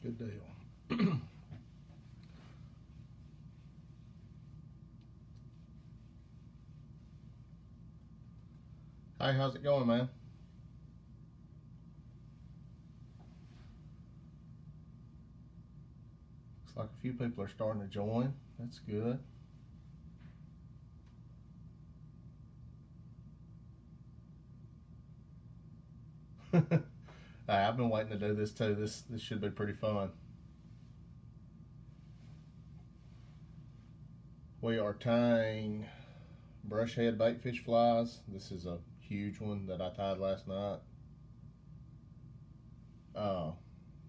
Good deal. Hey, how's it going, man? Looks like a few people are starting to join. That's good. Hey, I've been waiting to do this too. This should be pretty fun. We are tying brush head baitfish flies. This is a huge one that I tied last night.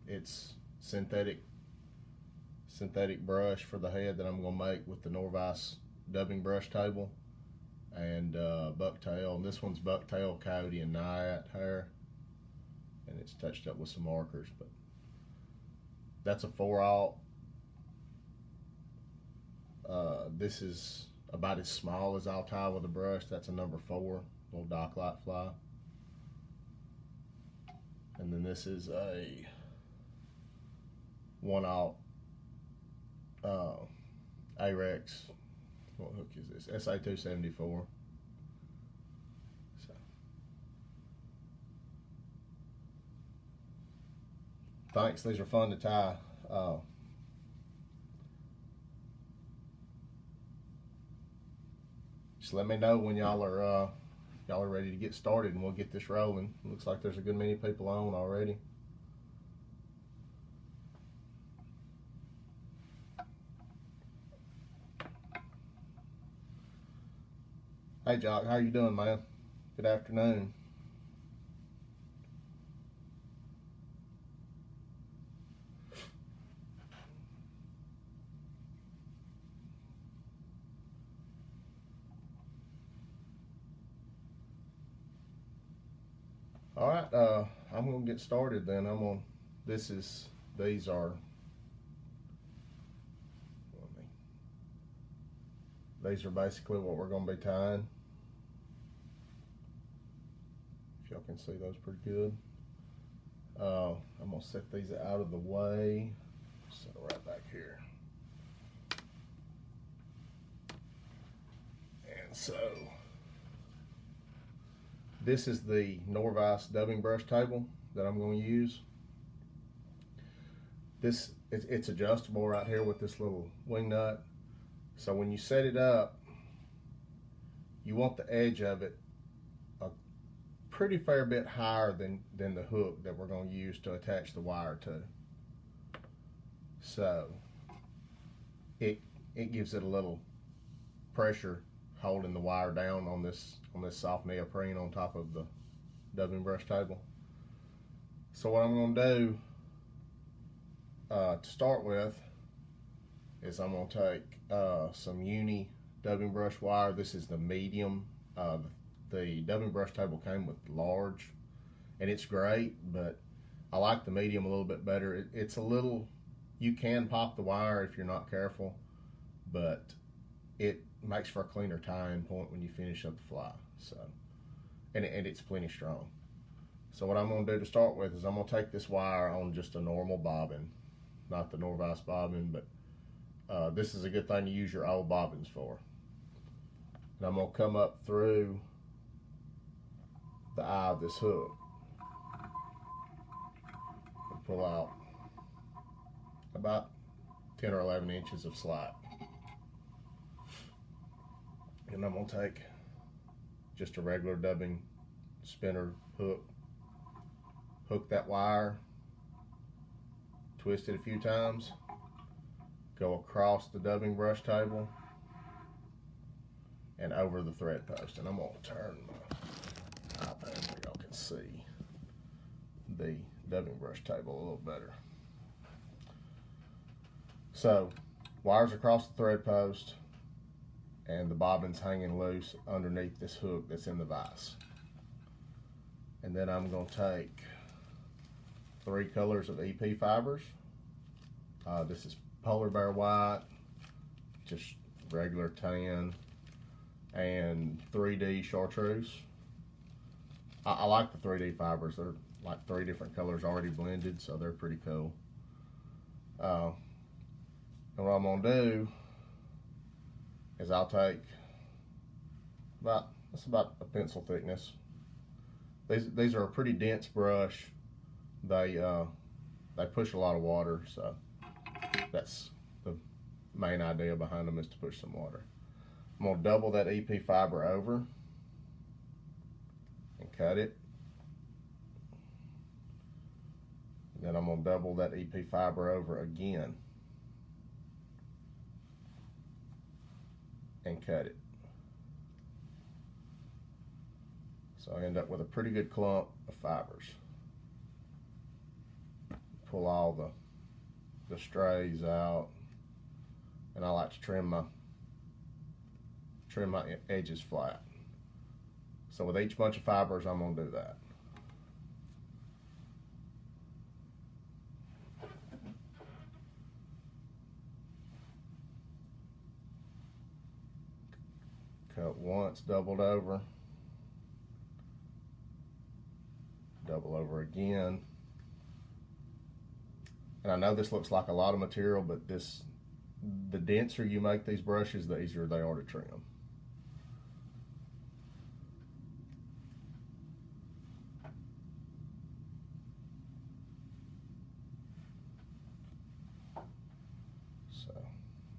It's synthetic brush for the head that I'm gonna make with the Norvise dubbing brush table and Bucktail. And this one's Bucktail, Coyote, and Nyatt hair, and it's touched up with some markers. But that's a 4/0. This is about as small as I'll tie with a brush. That's a number 4, little dock light fly. And then this is a 1/0 Arex. What hook is this? SA274. So, thanks. These are fun to tie. Just let me know when y'all are ready to get started, and we'll get this rolling. Looks like there's a good many people on already. Hey, Jock, how you doing, man? Good afternoon. All right, I'm gonna get started then. These are basically what we're gonna be tying. If y'all can see those pretty good. I'm gonna set these out of the way. Set it right back here. And so, this is the Norvise dubbing brush table that I'm going to use. It's adjustable right here with this little wing nut. So when you set it up, you want the edge of it a pretty fair bit higher than the hook that we're going to use to attach the wire to. So it gives it a little pressure holding the wire down on this soft neoprene on top of the dubbing brush table. So what I'm going to do to start with is I'm going to take some uni dubbing brush wire. This is the medium. The dubbing brush table came with large, and it's great, but I like the medium a little bit better. It's a little, you can pop the wire if you're not careful, but it makes for a cleaner tying point when you finish up the fly. So, and it's plenty strong. So what I'm going to do to start with is I'm going to take this wire on just a normal bobbin, not the Norvise bobbin, but this is a good thing to use your old bobbins for. And I'm going to come up through the eye of this hook and pull out about 10 or 11 inches of slack. And I'm going to take just a regular dubbing spinner hook, hook that wire, twist it a few times, go across the dubbing brush table and over the thread post. And I'm going to turn my iPad so y'all can see the dubbing brush table a little better. So, wires across the thread post, and the bobbin's hanging loose underneath this hook that's in the vise. And then I'm going to take 3 colors of EP fibers. This is polar bear white, just regular tan, and 3D chartreuse. I like the 3D fibers. They're like 3 different colors already blended, so they're pretty cool. And what I'm gonna do is I'll take that's about a pencil thickness. These are a pretty dense brush. They push a lot of water, so that's the main idea behind them, is to push some water. I'm gonna double that EP fiber over and cut it. And then I'm gonna double that EP fiber over again and cut it. So I end up with a pretty good clump of fibers. Pull all the strays out, and I like to trim my edges flat. So with each bunch of fibers, I'm gonna do that. Cut once, doubled over, double over again. And I know this looks like a lot of material, but the denser you make these brushes, the easier they are to trim. So,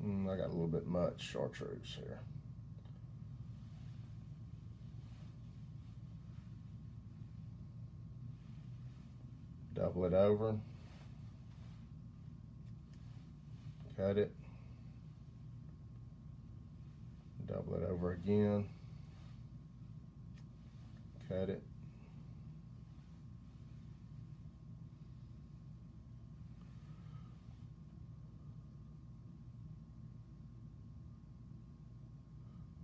I got a little bit much chartreuse here. Double it over, cut it, double it over again, cut it,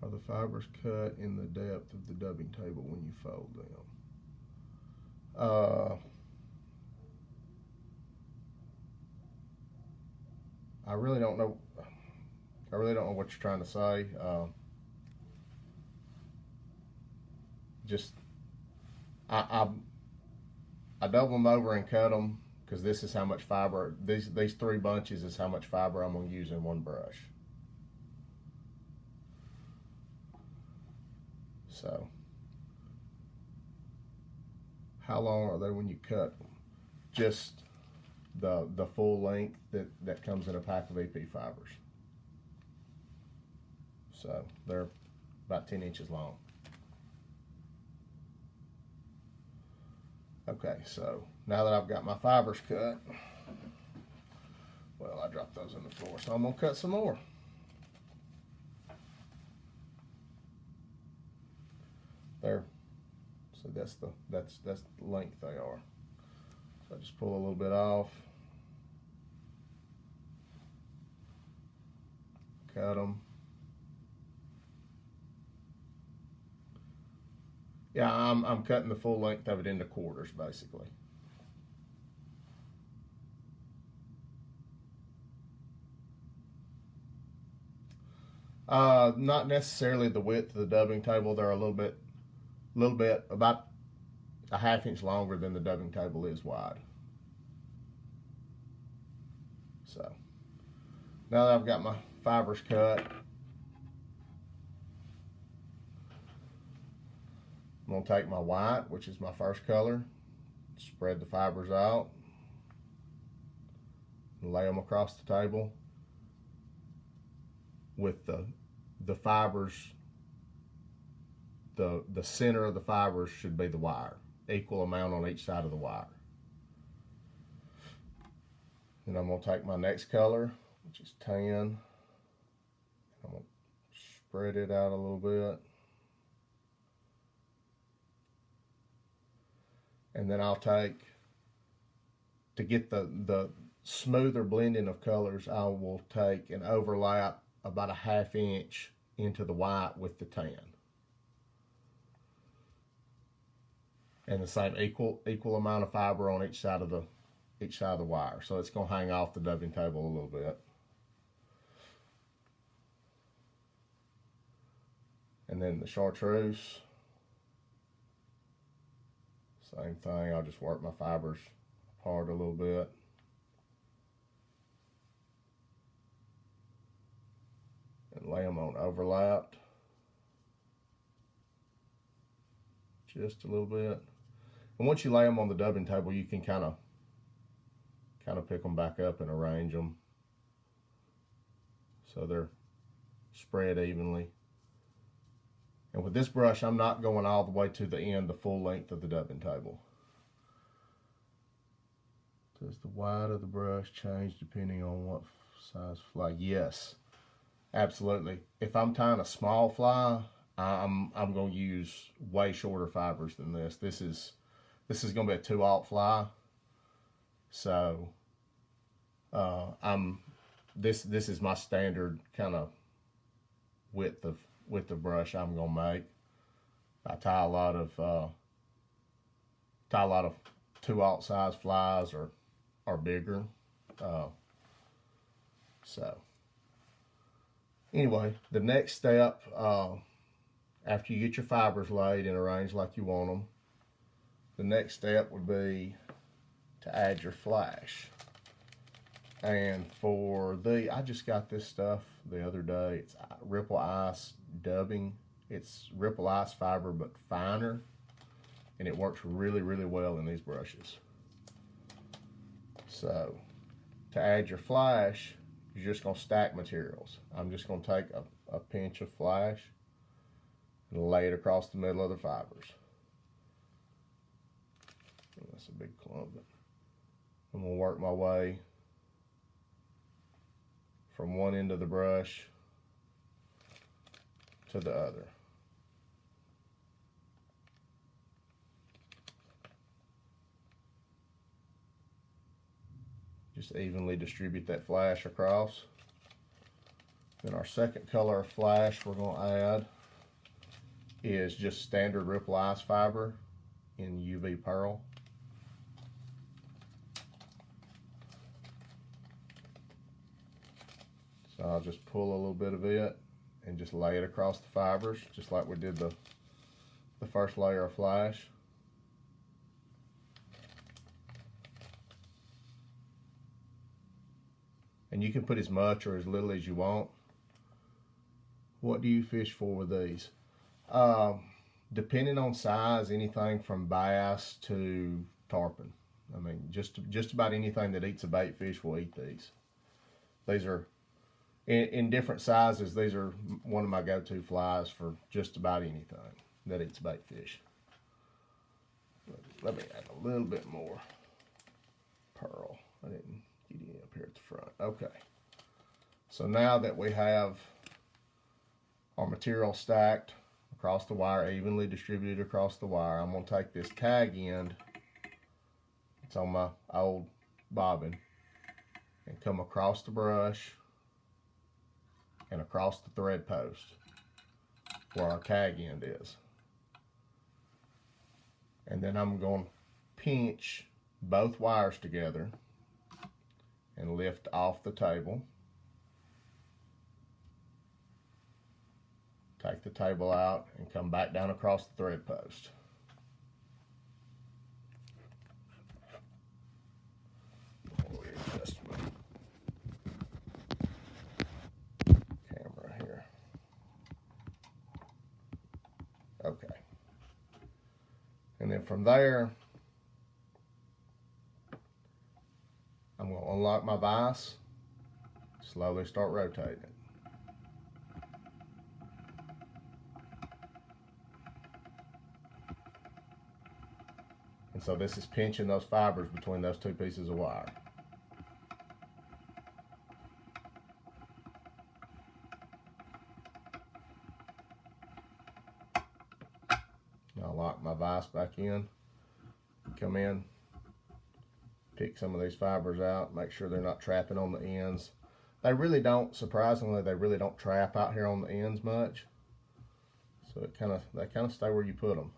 are the fibers cut in the depth of the dubbing table when you fold them? I really don't know. I really don't know what you're trying to say. Just I double them over and cut them, because this is how much fiber. These 3 bunches is how much fiber I'm going to use in one brush. So, how long are they when you cut them? Just the full length that comes in a pack of EP fibers. So they're about 10 inches long. Okay, so now that I've got my fibers cut, well, I dropped those on the floor, so I'm gonna cut some more. There. So that's the length they are. So I just pull a little bit off, cut them. Yeah, I'm cutting the full length of it into quarters, basically. Not necessarily the width of the dubbing table. They're a little bit, about a ½ inch longer than the dubbing table is wide. So now that I've got my fibers cut, I'm gonna take my white, which is my first color, spread the fibers out, and lay them across the table with the fibers. The center of the fibers should be the wire, equal amount on each side of the wire. Then I'm gonna take my next color, which is tan. I'm gonna spread it out a little bit. And then I'll take, to get the smoother blending of colors, I will take and overlap about a ½ inch into the white with the tan. And the same equal amount of fiber on each side of the wire. So it's gonna hang off the dubbing table a little bit. And then the chartreuse, same thing. I'll just work my fibers apart a little bit. lay them on overlapped just a little bit. And once you lay them on the dubbing table, you can kind of pick them back up and arrange them so they're spread evenly. And with this brush, I'm not going all the way to the end, the full length of the dubbing table. Does the width of the brush change depending on what size fly? Yes, absolutely. If I'm tying a small fly, I'm going to use way shorter fibers than this. This is going to be a 2/0 fly, so this is my standard kind of width of brush I'm going to make. I tie a lot of 2/0 size flies or bigger. So anyway, the next step, after you get your fibers laid and arranged like you want them, the next step would be to add your flash. And for I just got this stuff the other day. It's Ripple Ice dubbing. It's Ripple Ice fiber but finer, and it works really, really well in these brushes. So to add your flash, you're just going to stack materials. I'm just going to take a pinch of flash and lay it across the middle of the fibers. And that's a big clump, but I'm going to work my way from one end of the brush to the other. Just evenly distribute that flash across. Then our second color of flash we're going to add is just standard Ripple Ice fiber in UV Pearl. So I'll just pull a little bit of it and just lay it across the fibers, just like we did the first layer of flash. And you can put as much or as little as you want. What do you fish for with these? Depending on size, anything from bass to tarpon. I mean, just about anything that eats a bait fish will eat these. These are in different sizes. These are one of my go-to flies for just about anything that eats bait fish. Let me add a little bit more pearl. I didn't get any up here at the front. Okay. So now that we have our material stacked across the wire, evenly distributed across the wire, I'm going to take this tag end, it's on my old bobbin, and come across the brush and across the thread post where our tag end is. And then I'm going to pinch both wires together and lift off the table. Take the table out and come back down across the thread post. Readjust my camera here. Okay. And then from there, I'm going to unlock my vise, slowly start rotating it. And so this is pinching those fibers between those two pieces of wire. Now I'll lock my vise back in, come in, pick some of these fibers out, make sure they're not trapping on the ends. They really don't, surprisingly, they really don't trap out here on the ends much. So they kind of stay where you put them.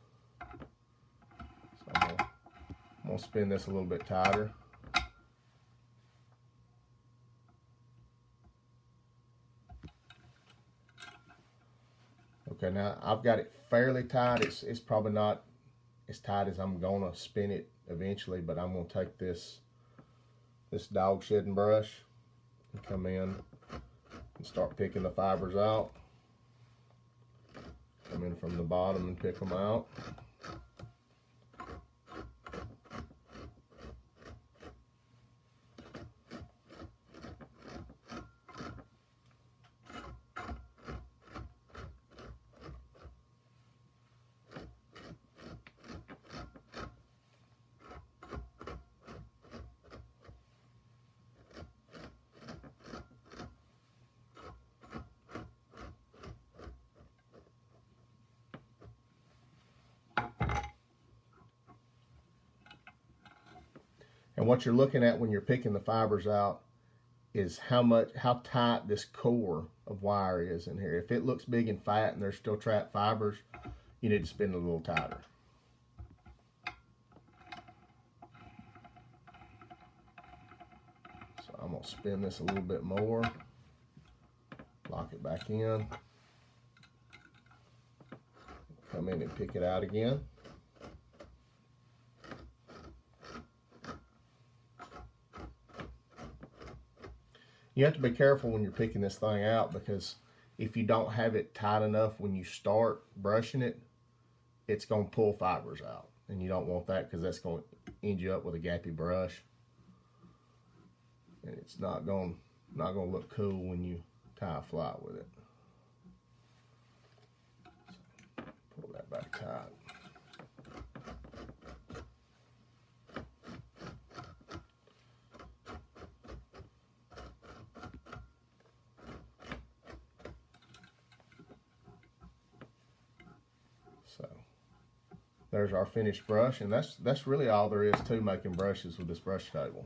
So I'm gonna spin this a little bit tighter. Okay, now I've got it fairly tight. It's probably not as tight as I'm gonna spin it eventually, but I'm gonna take this dog shedding brush and come in and start picking the fibers out. Come in from the bottom and pick them out. And what you're looking at when you're picking the fibers out is how tight this core of wire is in here. If it looks big and fat and there's still trapped fibers, you need to spin it a little tighter. So I'm gonna spin this a little bit more, lock it back in, come in and pick it out again. You have to be careful when you're picking this thing out, because if you don't have it tight enough when you start brushing it, it's going to pull fibers out. And you don't want that, because that's going to end you up with a gappy brush. And it's not going to look cool when you tie a fly with it. So, pull that back tight. So there's our finished brush, and that's really all there is to making brushes with this brush table.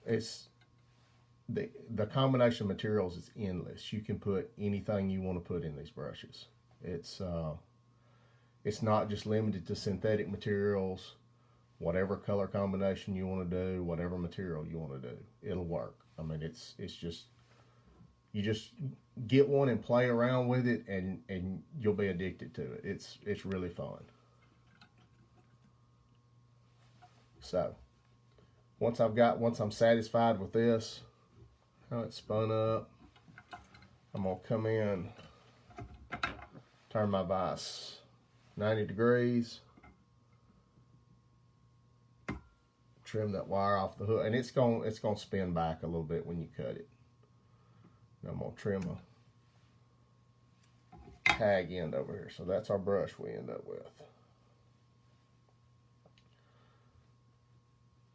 It's the combination of materials is endless. You can put anything you want to put in these brushes. It's not just limited to synthetic materials. Whatever color combination you want to do, whatever material you want to do, it'll work. I mean, it's just, you just get one and play around with it, and you'll be addicted to it. It's really fun. So once I'm satisfied with this, how it's spun up, I'm gonna come in, turn my vise 90 degrees, trim that wire off the hook, and it's gonna spin back a little bit when you cut it. And I'm gonna trim a tag end over here. So that's our brush we end up with.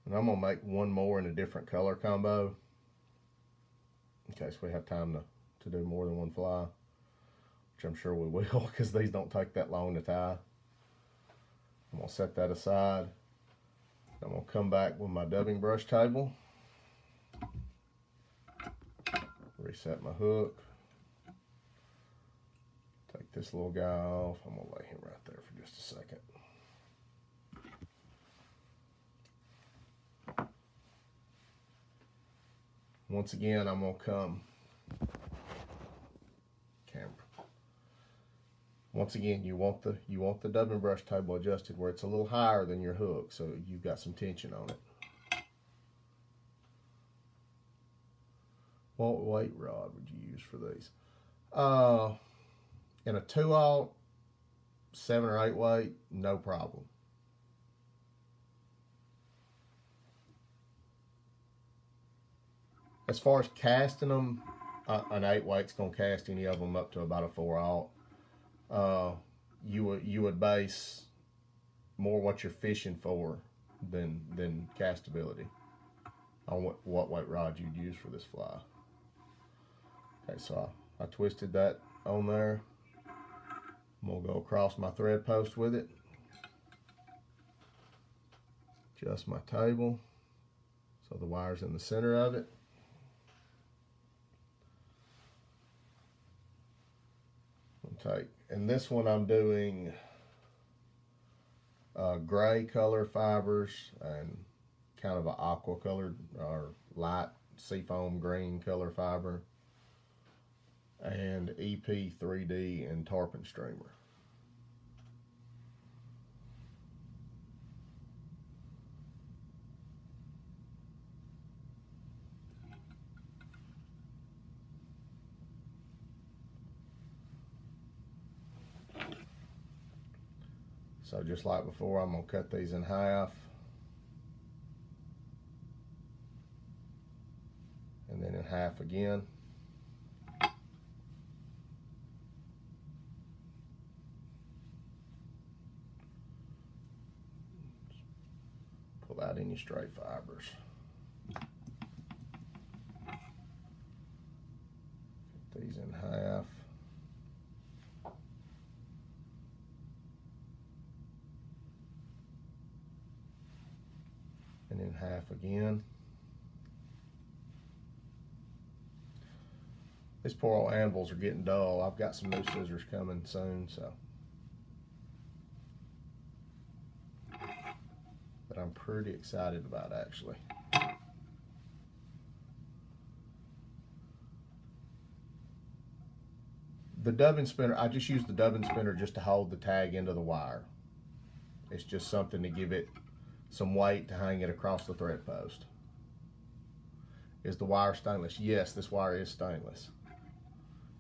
And I'm gonna make one more in a different color combo in case we have time to do more than one fly, which I'm sure we will, because these don't take that long to tie. I'm gonna set that aside. I'm gonna come back with my dubbing brush table, reset my hook, take this little guy off. I'm gonna lay him right there for just a second. Once again, I'm gonna come camera. Once again, you want the dubbing brush table adjusted where it's a little higher than your hook, so you've got some tension on it. What weight rod would you use for these? In a 2/0, 7 or 8 weight, no problem. As far as casting them, an 8 weight's gonna cast any of them up to about a 4/0. You would base more what you're fishing for than castability on what weight rod you'd use for this fly. Okay, so I twisted that on there. I'm gonna go across my thread post with it. Adjust my table so the wire's in the center of it. And this one I'm doing gray color fibers and kind of an aqua colored or light seafoam green color fiber, and EP 3D and Tarpon Streamer. So just like before, I'm going to cut these in half. And then in half again. Pull out any stray fibers. Cut these in half. And in half again. These poor old anvils are getting dull. I've got some new scissors coming soon, so. But I'm pretty excited about actually. The dubbing spinner, I just use the dubbing spinner just to hold the tag into the wire. It's just something to give it some weight to hang it across the thread post. Is the wire stainless? Yes, this wire is stainless.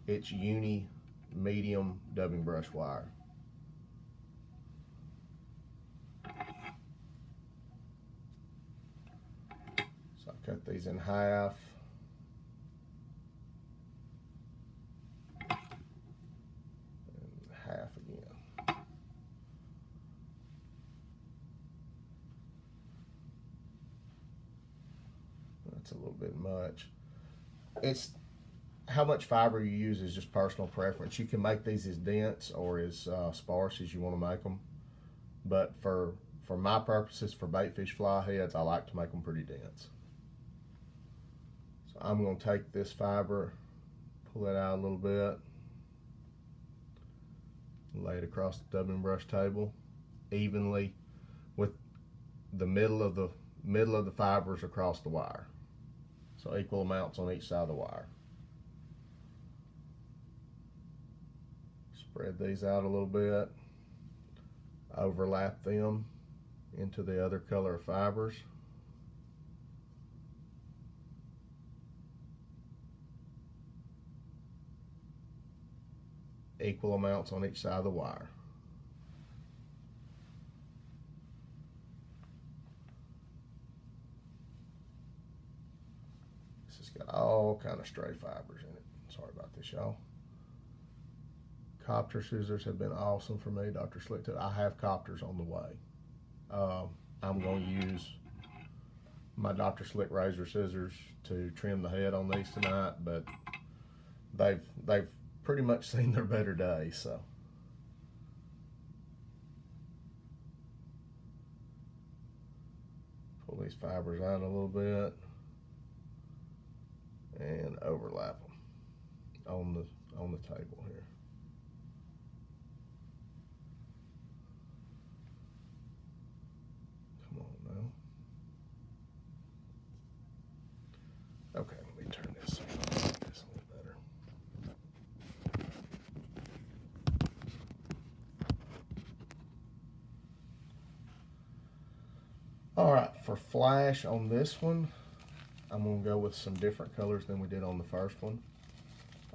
It's uni medium dubbing brush wire. So I cut these in half. And half again. That's a little bit much. It's how much fiber you use is just personal preference. You can make these as dense or as sparse as you want to make them. But for my purposes, for baitfish fly heads, I like to make them pretty dense. So I'm going to take this fiber, pull it out a little bit, lay it across the dubbing brush table evenly with the middle of the fibers across the wire. So equal amounts on each side of the wire. Spread these out a little bit, overlap them into the other color of fibers. Equal amounts on each side of the wire. This has got all kind of stray fibers in it. Sorry about this, y'all. Copter scissors have been awesome for me. Dr. Slick too. I have copters on the way. I'm going to use my Dr. Slick razor scissors to trim the head on these tonight, but they've pretty much seen their better days. So pull these fibers out a little bit and overlap them on the table here. Okay, let me turn this a little better. All right, for flash on this one, I'm going to go with some different colors than we did on the first one.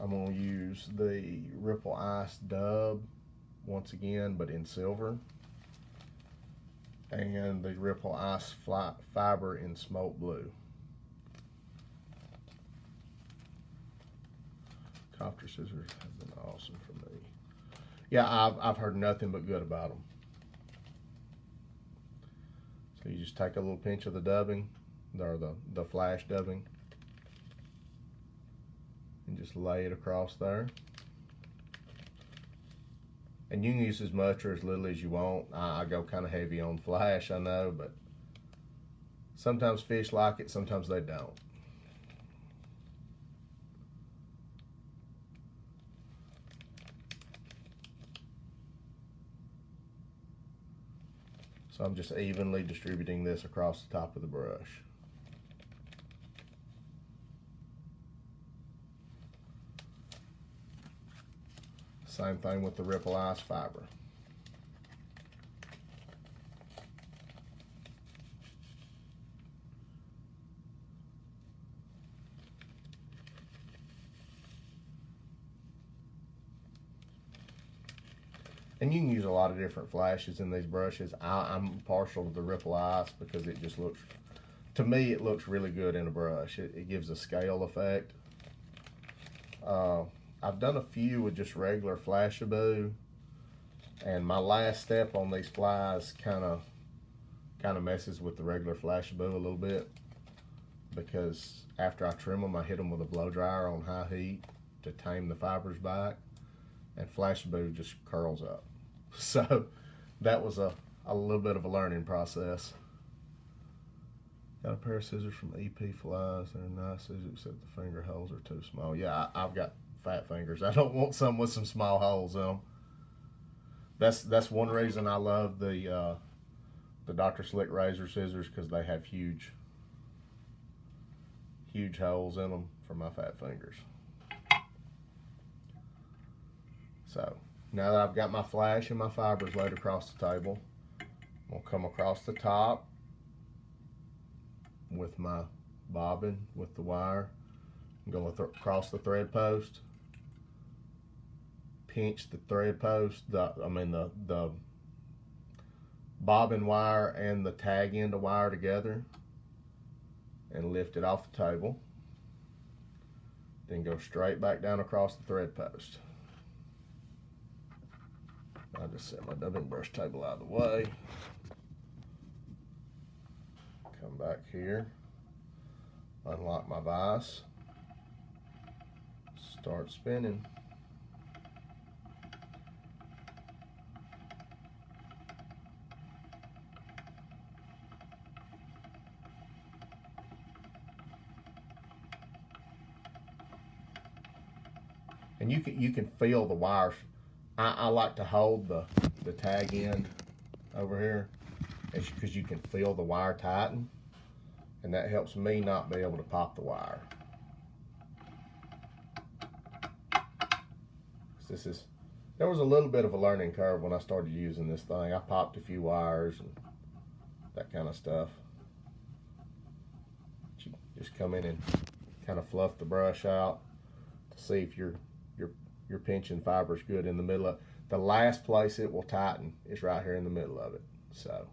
I'm going to use the Ripple Ice Dub once again, but in silver. And the Ripple Ice Fiber in Smoke Blue. Copter scissors have been awesome for me. Yeah, I've heard nothing but good about them. So you just take a little pinch of the dubbing, or the flash dubbing, and just lay it across there. And you can use as much or as little as you want. I go kind of heavy on flash, I know, but sometimes fish like it, sometimes they don't. So I'm just evenly distributing this across the top of the brush. Same thing with the Ripple Ice Fiber. And you can use a lot of different flashes in these brushes. I'm partial to the Ripple Ice because it just looks, to me, it looks really good in a brush. It gives a scale effect. I've done a few with just regular Flashabou, and my last step on these flies kind of messes with the regular Flashabou a little bit, because after I trim them, I hit them with a blow dryer on high heat to tame the fibers back, and Flashabou just curls up. So that was a little bit of a learning process. Got a pair of scissors from EP Flies. They're nice scissors, except the finger holes are too small. Yeah, I've got fat fingers. I don't want some with some small holes in them. That's one reason I love the Dr. Slick razor scissors, because they have huge holes in them for my fat fingers. So now that I've got my flash and my fibers laid across the table, I'm gonna come across the top with my bobbin with the wire. I'm going across the thread post, pinch the thread post, the bobbin wire and the tag end of wire together, and lift it off the table. Then go straight back down across the thread post. I just set my dubbing brush table out of the way. Come back here, unlock my vise, start spinning. And you can feel the wires. I like to hold the tag end over here, because you can feel the wire tighten, and that helps me not be able to pop the wire. There was a little bit of a learning curve when I started using this thing. I popped a few wires and that kind of stuff. You just come in and kind of fluff the brush out to see if you're pinching fibers good in the middle of the last place it will tighten is right here in the middle of it. So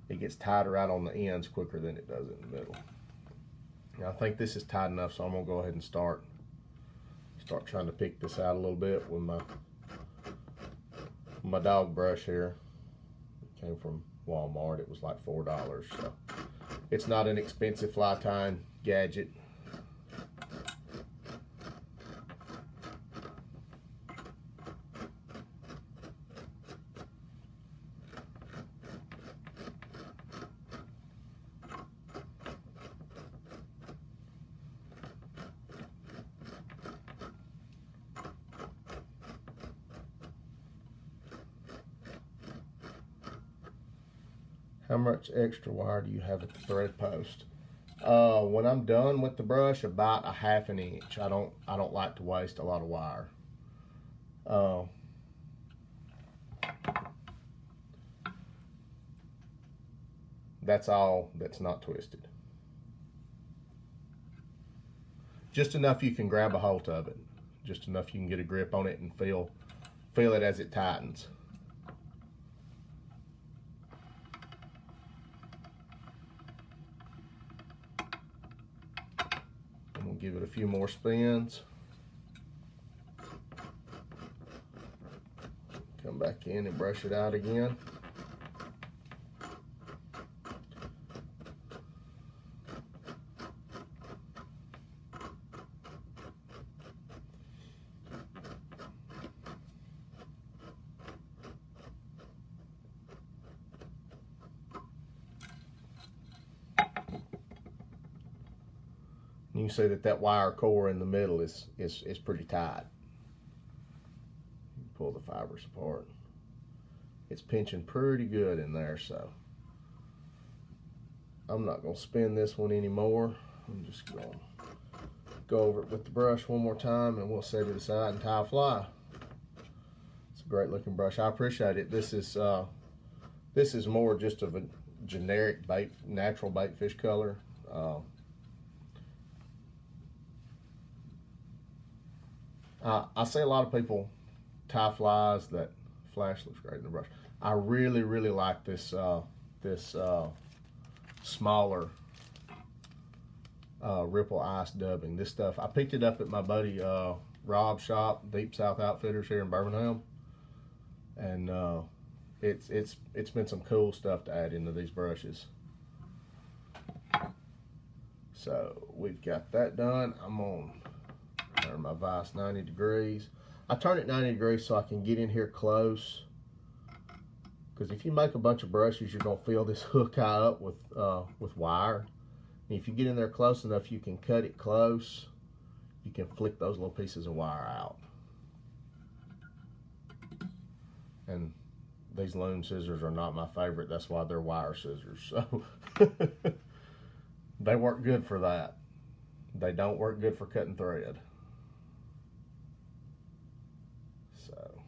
it gets tighter out on the ends quicker than it does in the middle. Now I think this is tight enough, so I'm gonna go ahead and start trying to pick this out a little bit with my dog brush here. It came from Walmart. It was like $4, so it's not an expensive fly tying gadget. How much extra wire do you have at the thread post? When I'm done with the brush, about a ½ an inch. I don't like to waste a lot of wire. That's all that's not twisted. Just enough you can grab a hold of it. Just enough you can get a grip on it and feel it as it tightens. We'll give it a few more spins. Come back in and brush it out again. You can see that wire core in the middle is pretty tight. Pull the fibers apart. It's pinching pretty good in there, so I'm not going to spin this one anymore. I'm just going to go over it with the brush one more time, and we'll set it aside and tie a fly. It's a great looking brush. I appreciate it. This is more just of a generic natural baitfish color. I see a lot of people tie flies that Flash looks great in the brush. I really, really like this smaller Ripple Ice dubbing. This stuff, I picked it up at my buddy Rob's shop, Deep South Outfitters here in Birmingham, and it's been some cool stuff to add into these brushes. So we've got that done. I'm on turn my vise 90 degrees. I turn it 90 degrees so I can get in here close, because if you make a bunch of brushes, you're gonna fill this hook eye up with wire. And if you get in there close enough, you can cut it close. You can flick those little pieces of wire out. And these loom scissors are not my favorite. That's why they're wire scissors. So they work good for that. They don't work good for cutting thread. So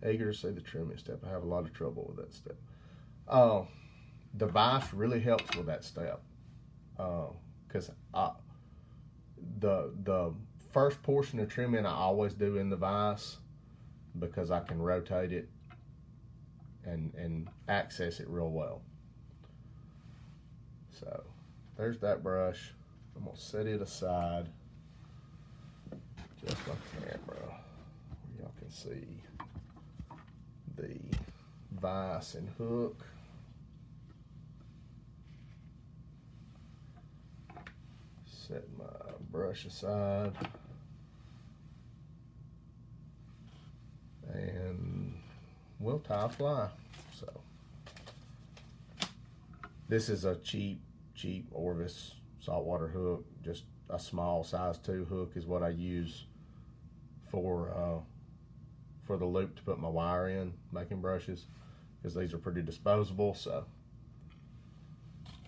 eager to see the trimming step. I have a lot of trouble with that step. The vise really helps with that step, because the first portion of trimming I always do in the vise, because I can rotate it and access it real well. So there's that brush. I'm gonna set it aside, just my camera, where y'all can see the vise and hook. Set my brush aside, and we'll tie a fly. So this is a cheap Orvis saltwater hook. Just a small size 2 hook is what I use for the loop to put my wire in making brushes, because these are pretty disposable. So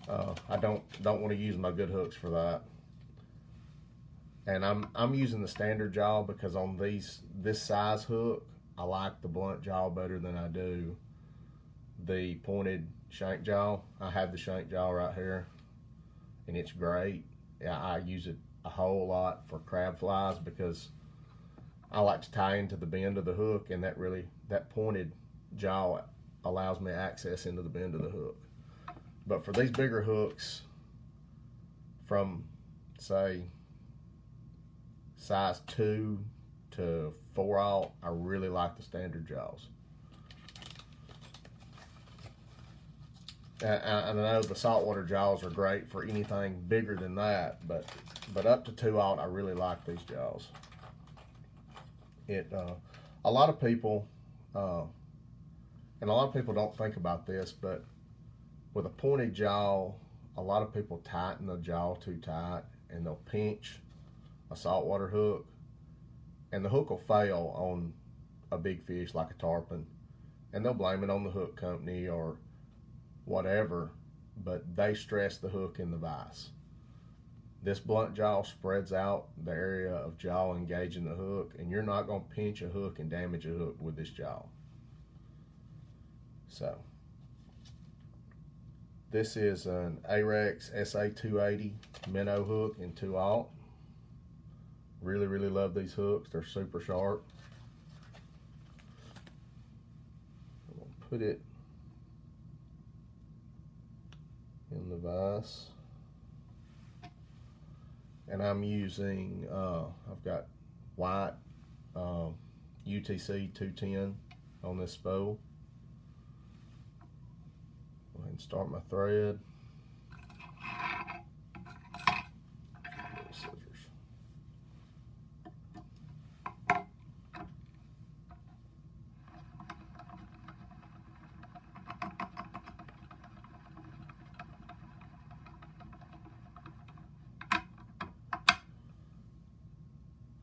I don't want to use my good hooks for that. And I'm using the standard jaw, because on this size hook, I like the blunt jaw better than I do the pointed shank jaw. I have the shank jaw right here, and it's great. I use it a whole lot for crab flies, because I like to tie into the bend of the hook, and that pointed jaw allows me access into the bend of the hook. But for these bigger hooks, from say size 2 to 4/0, I really like the standard jaws. And I know the saltwater jaws are great for anything bigger than that, but up to 2/0, I really like these jaws. A lot of people, and a lot of people don't think about this, but with a pointed jaw, a lot of people tighten the jaw too tight, and they'll pinch a saltwater hook, and the hook will fail on a big fish like a tarpon, and they'll blame it on the hook company or whatever, but they stress the hook in the vise. This blunt jaw spreads out the area of jaw engaging the hook, and you're not going to pinch a hook and damage a hook with this jaw. So this is an Ahrex SA280 minnow hook in 2/0. Really love these hooks. They're super sharp. I'm going to put it in the vise. And I'm using, I've got white UTC 210 on this spool. Go ahead and start my thread. Scissors.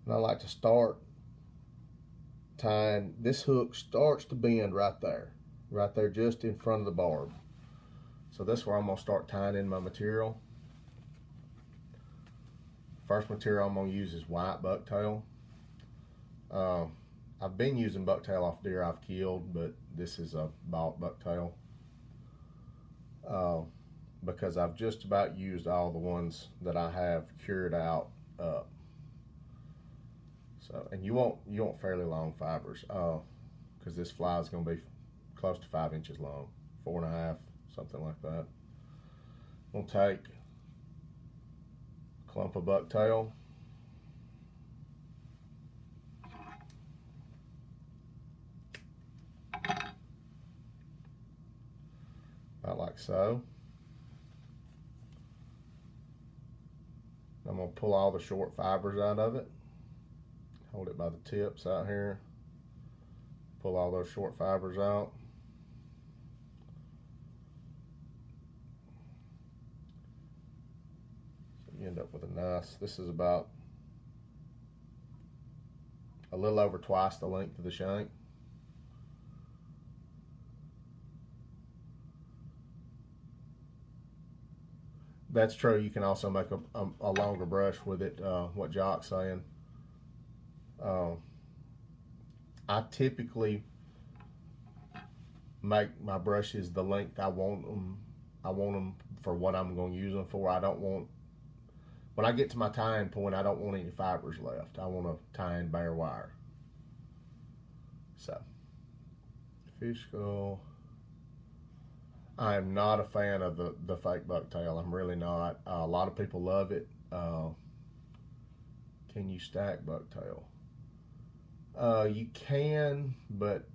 And I like to start tying, this hook starts to bend right there just in front of the barb. So that's where I'm going to start tying in my material. First material I'm going to use is white bucktail. I've been using bucktail off deer I've killed, but this is a bought bucktail. Because I've just about used all the ones that I have cured out up. So, and you want fairly long fibers, because this fly is going to be close to 5 inches long, 4.5, something like that. We'll take a clump of bucktail. About like so. I'm going to pull all the short fibers out of it. Hold it by the tips out here. Pull all those short fibers out. So you end up with a nice, this is about a little over twice the length of the shank. That's true. You can also make a longer brush with it, what Jock's saying. I typically make my brushes the length I want them. I want them for what I'm going to use them for. I don't want, when I get to my tying point, I don't want any fibers left. I want to tie in bare wire. So, fish skull. I am not a fan of the fake bucktail. I'm really not. A lot of people love it. Can you stack bucktail? You can, but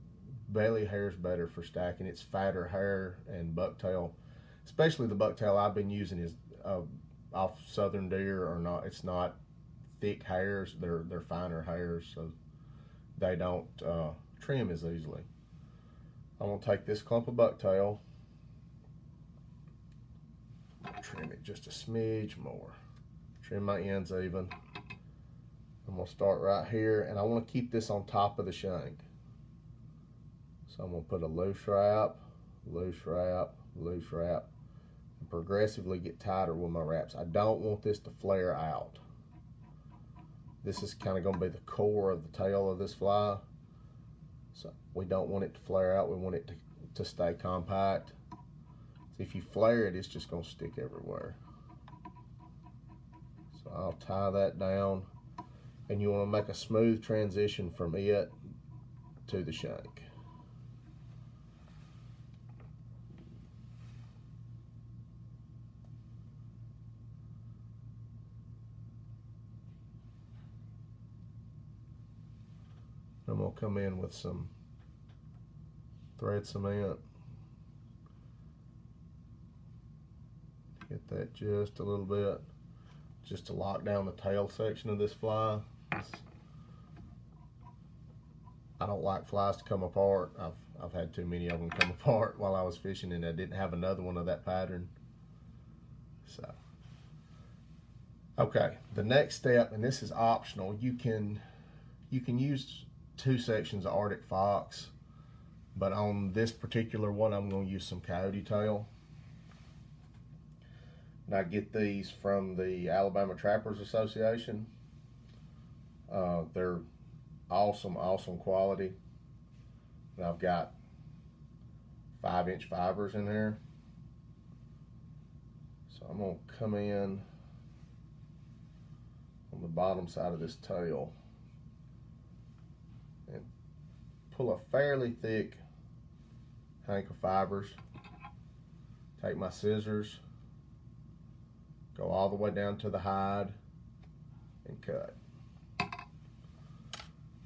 belly hair is better for stacking. It's fatter hair, and bucktail, especially the bucktail I've been using, is off southern deer or not. It's not thick hairs. They're finer hairs, so they don't trim as easily. I'm gonna take this clump of bucktail, trim it just a smidge more, trim my ends even. I'm going to start right here, and I want to keep this on top of the shank. So I'm going to put a loose wrap, loose wrap, loose wrap, and progressively get tighter with my wraps. I don't want this to flare out. This is kind of going to be the core of the tail of this fly. So we don't want it to flare out. We want it to stay compact. So if you flare it, it's just going to stick everywhere. So I'll tie that down. And you want to make a smooth transition from it to the shank. I'm going to come in with some thread cement. Get that just a little bit, just to lock down the tail section of this fly. I don't like flies to come apart. I've had too many of them come apart while I was fishing, and I didn't have another one of that pattern. So, okay, the next step, and this is optional, you can use 2 sections of Arctic Fox, but on this particular one, I'm going to use some Coyote Tail. And I get these from the Alabama Trappers Association. They're awesome quality. And I've got 5-inch fibers in there. So I'm going to come in on the bottom side of this tail and pull a fairly thick hank of fibers. Take my scissors, go all the way down to the hide, and cut.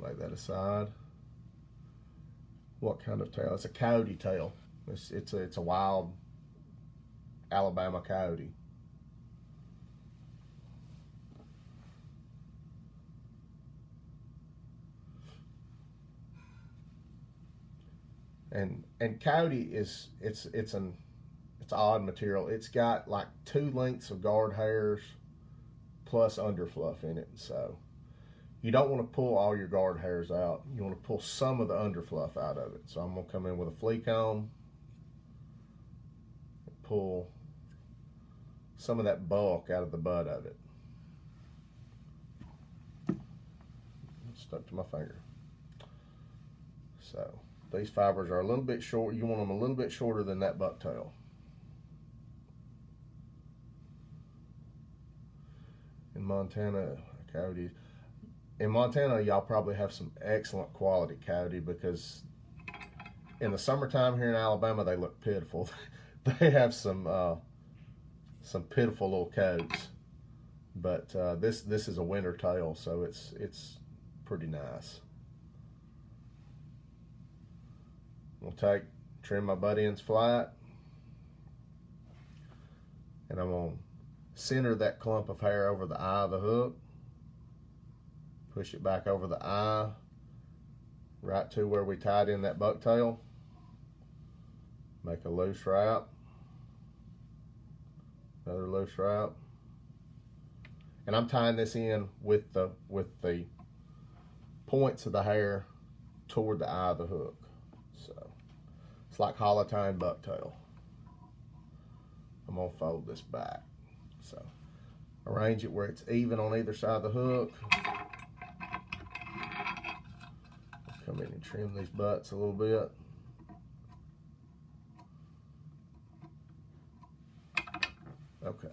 Lay that aside. What kind of tail? It's a coyote tail. It's a wild Alabama coyote. And coyote is it's odd material. It's got like 2 lengths of guard hairs plus underfluff in it. So you don't want to pull all your guard hairs out. You want to pull some of the underfluff out of it. So I'm going to come in with a flea comb and pull some of that bulk out of the butt of it. It's stuck to my finger. So these fibers are a little bit short. You want them a little bit shorter than that bucktail. In Montana, coyotes, in Montana, y'all probably have some excellent quality coyote, because in the summertime here in Alabama, they look pitiful. They have some pitiful little coyotes, but this is a winter tail, so it's pretty nice. I'll trim my butt ends flat, and I'm gonna center that clump of hair over the eye of the hook. Push it back over the eye, right to where we tied in that bucktail. Make a loose wrap. Another loose wrap. And I'm tying this in with the points of the hair toward the eye of the hook. So it's like hollow tying bucktail. I'm gonna fold this back. So arrange it where it's even on either side of the hook. Come in and trim these butts a little bit. Okay.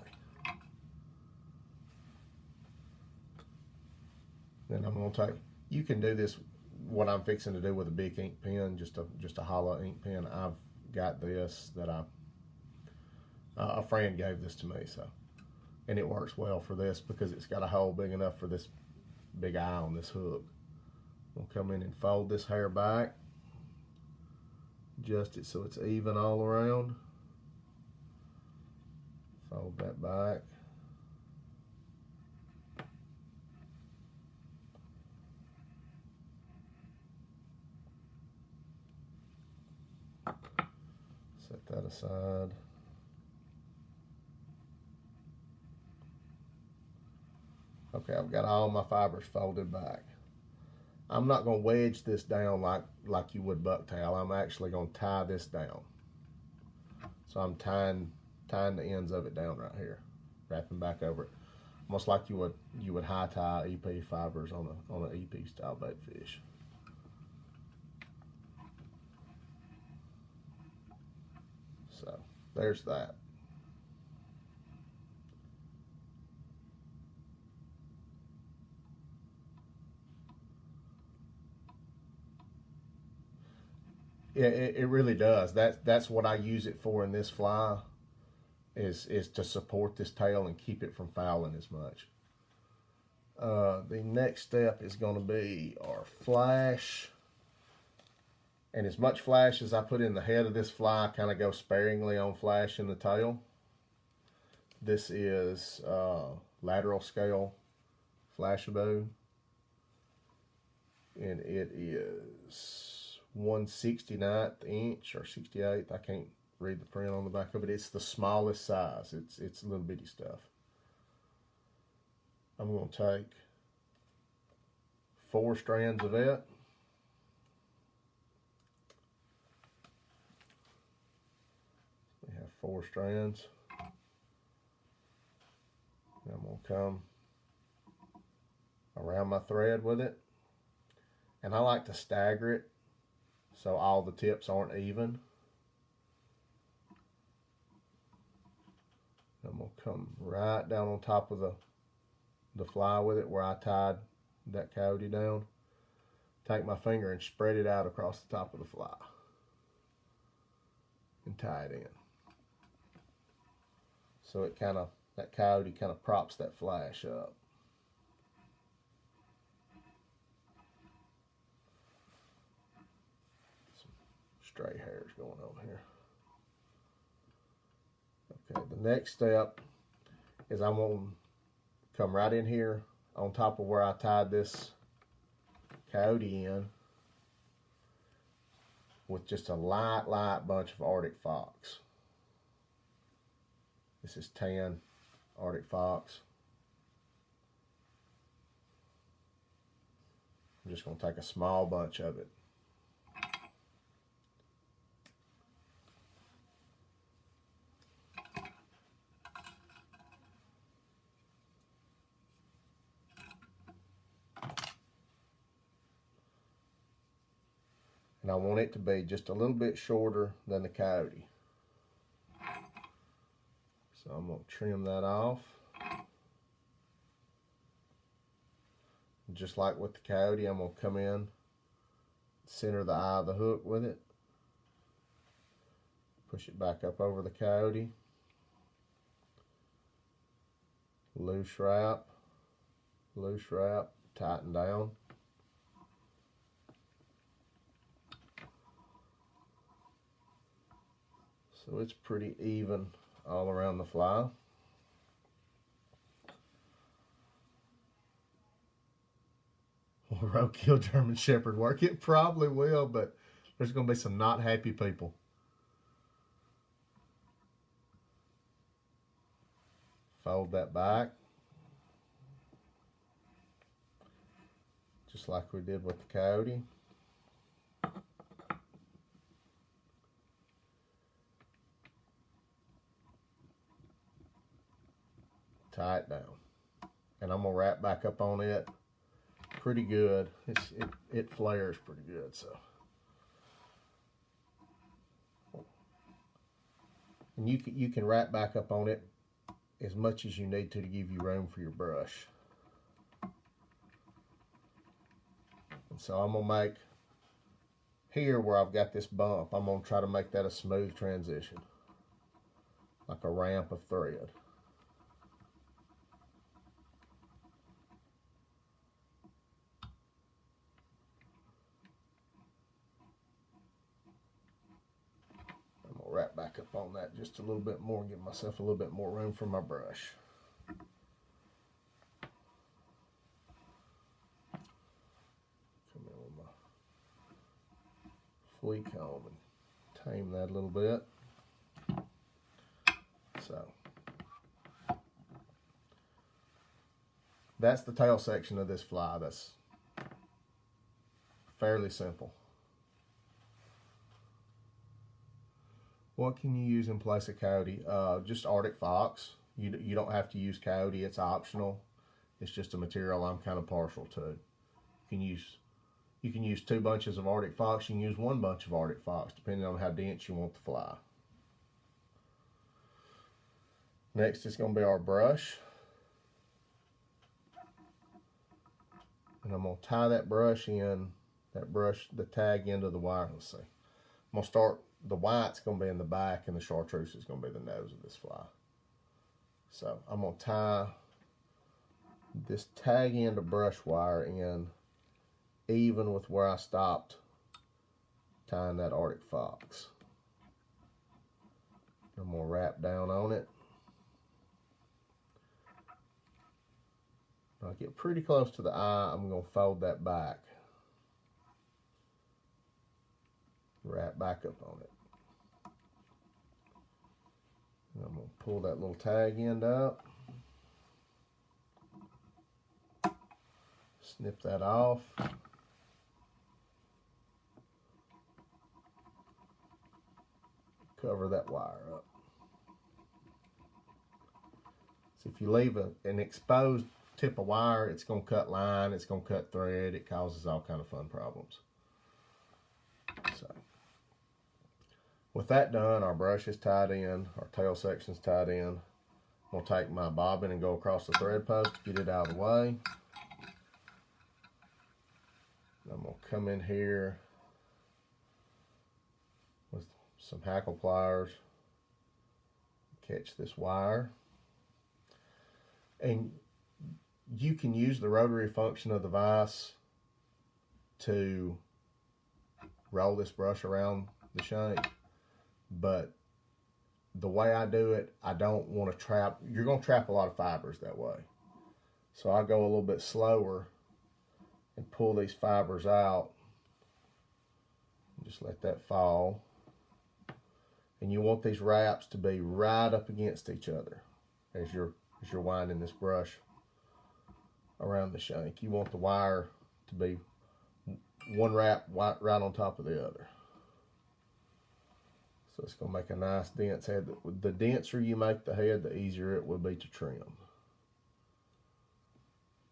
Then I'm gonna take, you can do this, what I'm fixing to do, with a big ink pen, just a hollow ink pen. I've got this that a friend gave this to me, so, and it works well for this because it's got a hole big enough for this big eye on this hook. We'll come in and fold this hair back, adjust it so it's even all around. Fold that back. Set that aside. Okay, I've got all my fibers folded back. I'm not going to wedge this down like you would bucktail. I'm actually going to tie this down. So I'm tying the ends of it down right here, wrapping back over it, almost like you would high tie EP fibers on an EP style baitfish. So there's that. Yeah, it really does. That's what I use it for in this fly, is to support this tail and keep it from fouling as much. The next step is going to be our flash. And as much flash as I put in the head of this fly, I kind of go sparingly on flash in the tail. This is Lateral Scale Flashaboo. And it is 1/69th inch or 68th. I can't read the print on the back of it. It's the smallest size. It's little bitty stuff. I'm going to take 4 strands of it. We have 4 strands. And I'm going to come around my thread with it. And I like to stagger it so all the tips aren't even. I'm going to come right down on top of the fly with it where I tied that coyote down. Take my finger and spread it out across the top of the fly and tie it in. So it that coyote kind of props that flash up. Stray hairs going on here. Okay, the next step is I'm going to come right in here on top of where I tied this coyote in with just a light bunch of Arctic Fox. This is tan Arctic Fox. I'm just going to take a small bunch of it. And I want it to be just a little bit shorter than the coyote. So I'm going to trim that off. Just like with the Coyote, I'm going to come in, center the eye of the hook with it, push it back up over the Coyote, loose wrap, tighten down. So it's pretty even all around the fly. Will roadkill German Shepherd work? It probably will, but there's going to be some not happy people. Fold that back, just like we did with the Coyote. Tie it down, and I'm gonna wrap back up on it pretty good. It flares pretty good, so. And you can wrap back up on it as much as you need to give you room for your brush. And so I'm gonna make here where I've got this bump, I'm gonna try to make that a smooth transition, like a ramp of thread. Wrap back up on that just a little bit more, give myself a little bit more room for my brush. Come in with my flea comb and tame that a little bit. So that's the tail section of this fly. That's fairly simple. What can you use in place of Coyote? Just Arctic Fox. You don't have to use Coyote. It's optional. It's just a material I'm kind of partial to. You can use 2 bunches of Arctic Fox. You can use 1 bunch of Arctic Fox, depending on how dense you want the fly. Next is going to be our brush. And I'm going to tie that brush in, the tag end of the wire. Let's see. I'm going to start. The white's going to be in the back, and the chartreuse is going to be the nose of this fly. So I'm going to tie this tag end of brush wire in even with where I stopped tying that Arctic Fox. I'm going to wrap down on it. When I get pretty close to the eye, I'm going to fold that back. Wrap back up on it. And I'm going to pull that little tag end up. Snip that off. Cover that wire up. So if you leave an exposed tip of wire, it's going to cut line, it's going to cut thread, it causes all kind of fun problems. So with that done, our brush is tied in, our tail section's tied in. I'm going to take my bobbin and go across the thread post to get it out of the way. I'm going to come in here with some hackle pliers, catch this wire. And you can use the rotary function of the vise to roll this brush around the shank. But the way I do it, I don't want to trap. You're going to trap a lot of fibers that way. So I go a little bit slower and pull these fibers out. Just let that fall. And you want these wraps to be right up against each other as you're winding this brush around the shank. You want the wire to be one wrap right on top of the other. So it's going to make a nice dense head. The denser you make the head, the easier it will be to trim.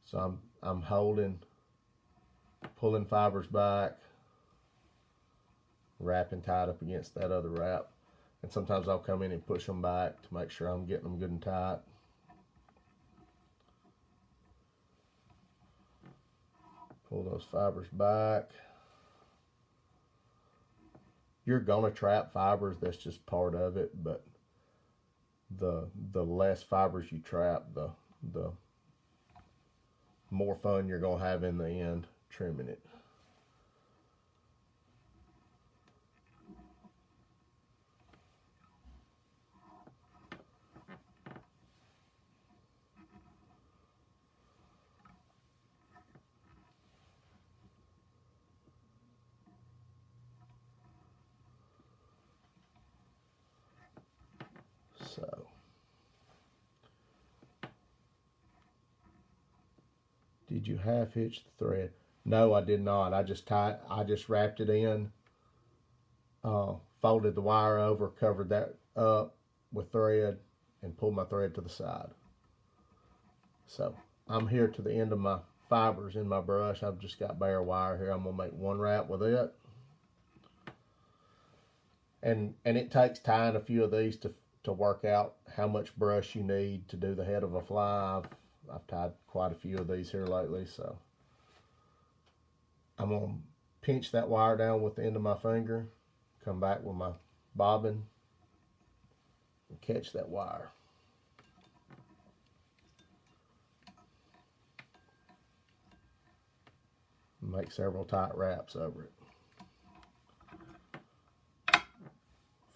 So I'm holding, pulling fibers back, wrapping tight up against that other wrap. And sometimes I'll come in and push them back to make sure I'm getting them good and tight. Pull those fibers back. You're gonna trap fibers, that's just part of it, but the less fibers you trap, the more fun you're gonna have in the end trimming it. So did you half hitch the thread? No, I did not. I just wrapped it in, folded the wire over, covered that up with thread, and pulled my thread to the side. So I'm here to the end of my fibers in my brush. I've just got bare wire here. I'm gonna make one wrap with it. And it takes tying a few of these to work out how much brush you need to do the head of a fly. I've tied quite a few of these here lately, so I'm gonna pinch that wire down with the end of my finger, come back with my bobbin, and catch that wire. Make several tight wraps over it.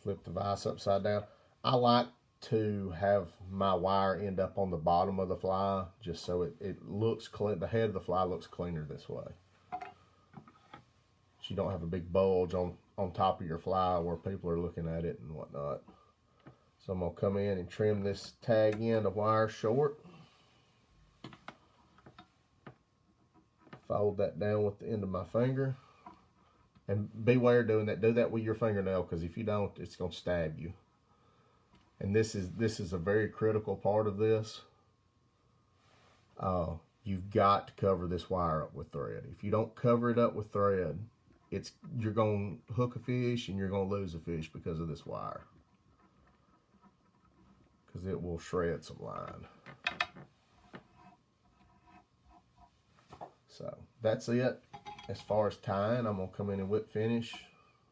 Flip the vise upside down. I like to have my wire end up on the bottom of the fly, just so it looks clean. The head of the fly looks cleaner this way. So you don't have a big bulge on top of your fly where people are looking at it and whatnot. So I'm gonna come in and trim this tag end of wire short. Fold that down with the end of my finger. And beware doing that. Do that with your fingernail, because if you don't, it's gonna stab you. And this is a very critical part of this. You've got to cover this wire up with thread. If you don't cover it up with thread, you're going to hook a fish and you're going to lose a fish because of this wire. Because it will shred some line. So that's it. As far as tying, I'm going to come in and whip finish.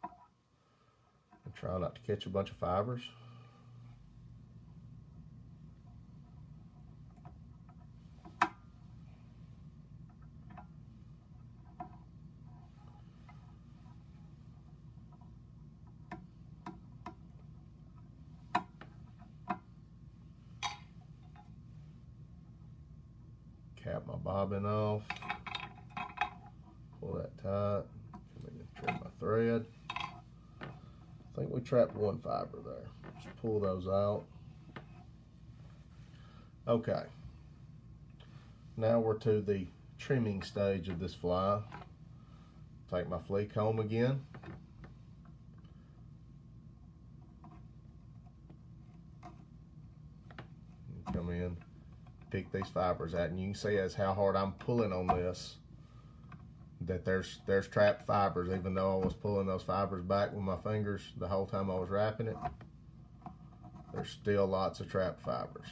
And try not to catch a bunch of fibers. Cap my bobbin off, pull that tight, come in and trim my thread. I think we trapped one fiber there. Just pull those out. Okay, now we're to the trimming stage of this fly. Take my flea comb again. And come in, pick these fibers out, and you can see as how hard I'm pulling on this that there's trapped fibers, even though I was pulling those fibers back with my fingers the whole time I was wrapping it. There's still lots of trapped fibers.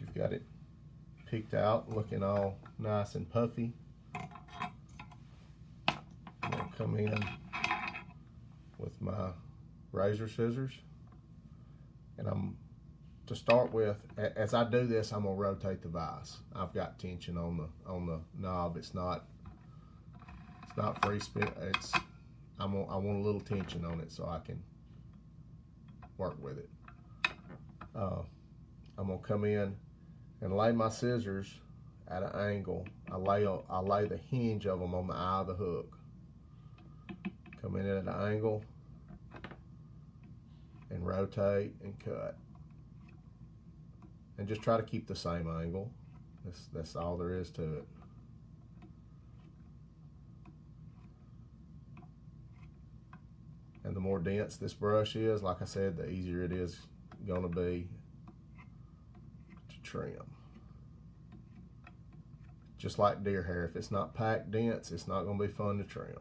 You've got it picked out, looking all nice and puffy. I'm going to come in with my razor scissors, and to start with, as I do this, I'm going to rotate the vise. I've got tension on the knob. It's not free spin. I want a little tension on it so I can work with it. I'm going to come in and lay my scissors at an angle. I lay the hinge of them on the eye of the hook. Come in at an angle and rotate and cut. And just try to keep the same angle. That's all there is to it. And the more dense this brush is, like I said, the easier it is going to be to trim. Just like deer hair, if it's not packed dense, it's not going to be fun to trim.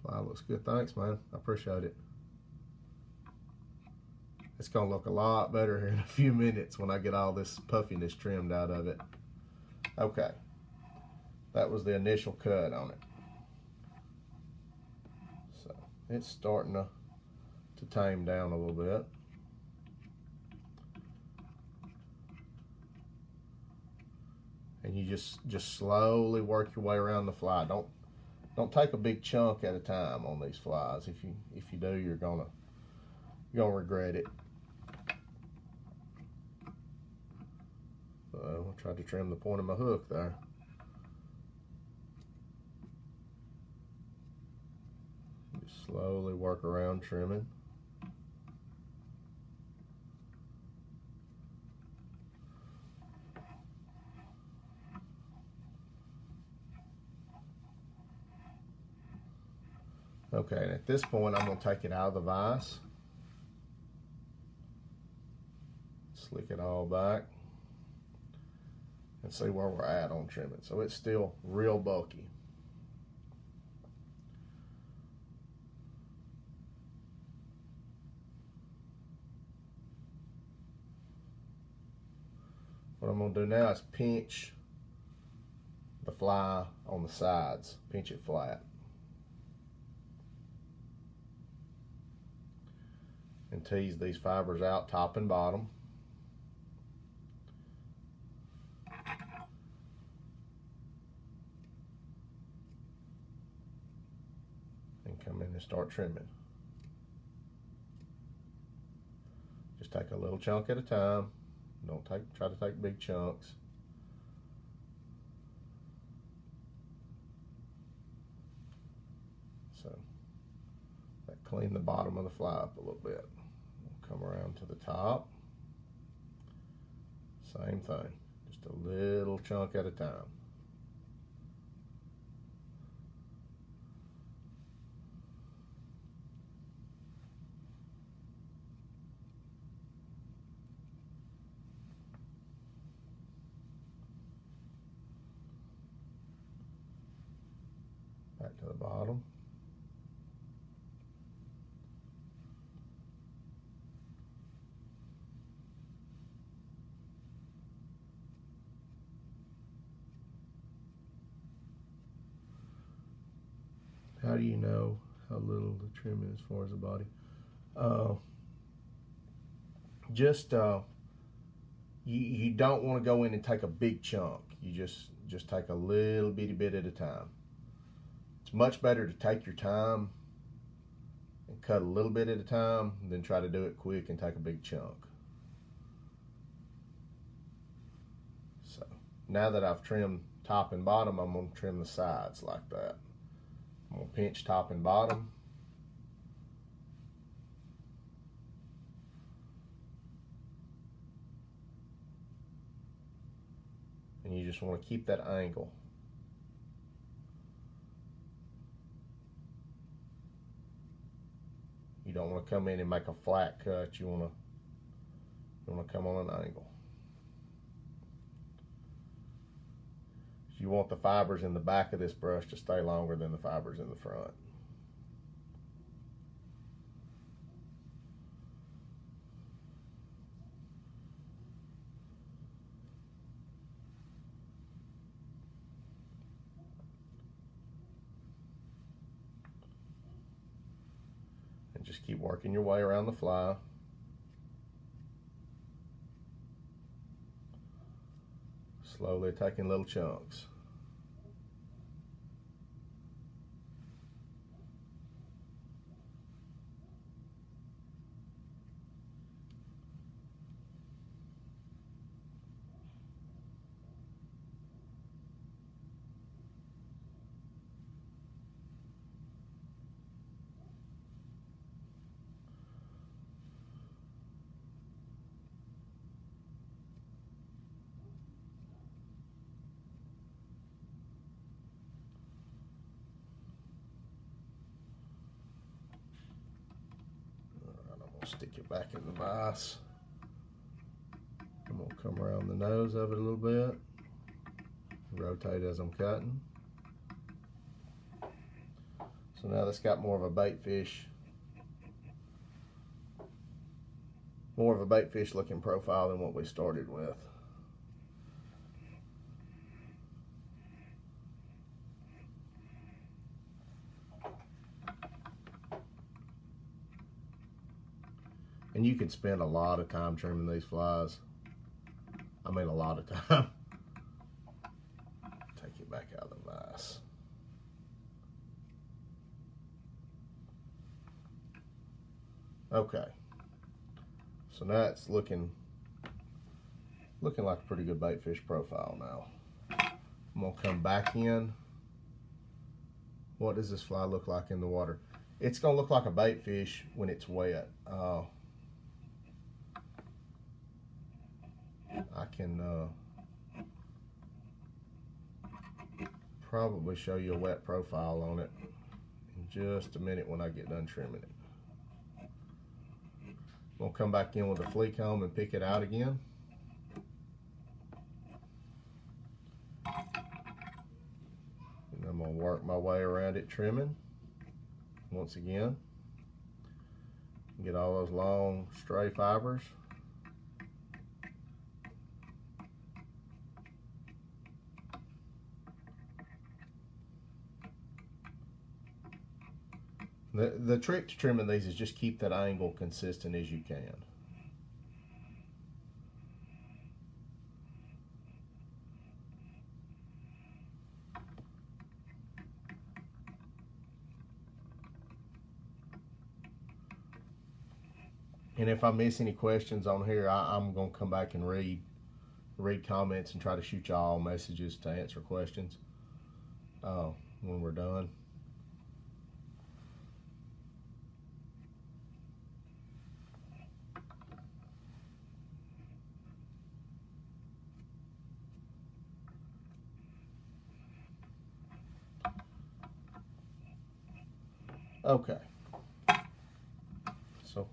Fly looks good. Thanks, man. I appreciate it. It's going to look a lot better here in a few minutes when I get all this puffiness trimmed out of it. Okay. That was the initial cut on it. So it's starting to tame down a little bit. And you just slowly work your way around the fly. Don't take a big chunk at a time on these flies. If you do, you're gonna regret it. So I tried to trim the point of my hook there. Just slowly work around trimming. Okay, and at this point, I'm going to take it out of the vise. Slick it all back. And see where we're at on trimming. So it's still real bulky. What I'm going to do now is pinch the fly on the sides. Pinch it flat. And tease these fibers out top and bottom. And come in and start trimming. Just take a little chunk at a time. Don't try to take big chunks. So that clean the bottom of the fly up a little bit. Come around to the top. Same thing, just a little chunk at a time. Back to the bottom. How do you know how little the trim is as far as the body? You don't want to go in and take a big chunk. You just take a little bitty bit at a time. It's much better to take your time and cut a little bit at a time than try to do it quick and take a big chunk. So now that I've trimmed top and bottom, I'm going to trim the sides like that. I'm going to pinch top and bottom. And you just want to keep that angle. You don't want to come in and make a flat cut. You want to come on an angle. You want the fibers in the back of this brush to stay longer than the fibers in the front. And just keep working your way around the fly. Slowly taking little chunks. Stick it back in the vise. I'm going to come around the nose of it a little bit. Rotate as I'm cutting. So now that's got more of a baitfish looking profile than what we started with. And you can spend a lot of time trimming these flies. I mean, a lot of time. Take it back out of the vise. Okay. So now it's looking like a pretty good baitfish profile now. I'm gonna come back in. What does this fly look like in the water? It's gonna look like a baitfish when it's wet. I can probably show you a wet profile on it in just a minute when I get done trimming it. I'm gonna come back in with a flea comb and pick it out again. And I'm gonna work my way around it trimming once again. Get all those long stray fibers. The trick to trimming these is just keep that angle consistent as you can. And if I miss any questions on here, I'm going to come back and read comments and try to shoot y'all messages to answer questions when we're done. Okay, so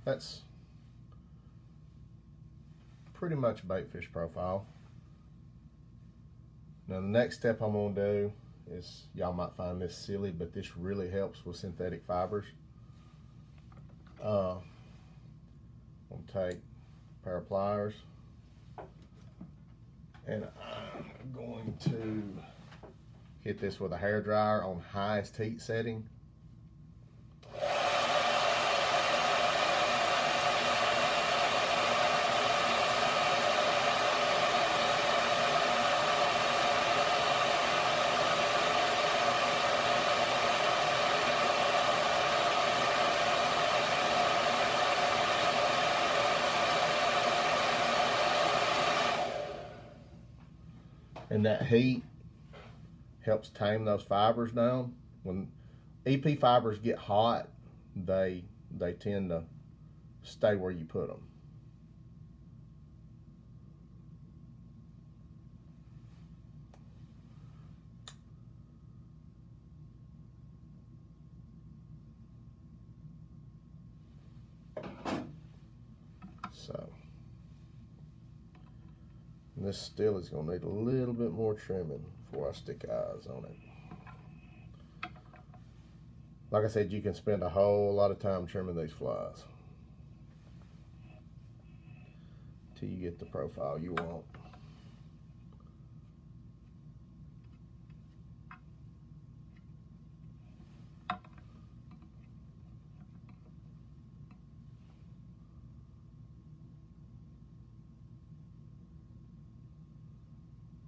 that's pretty much a baitfish profile. Now the next step I'm going to do is, y'all might find this silly, but this really helps with synthetic fibers. I'm going to take a pair of pliers and I'm going to hit this with a hair dryer on highest heat setting. And that heat helps tame those fibers down. When EP fibers get hot, they tend to stay where you put them. So this still is going to need a little bit more trimming before I stick eyes on it. Like I said, you can spend a whole lot of time trimming these flies till you get the profile you want.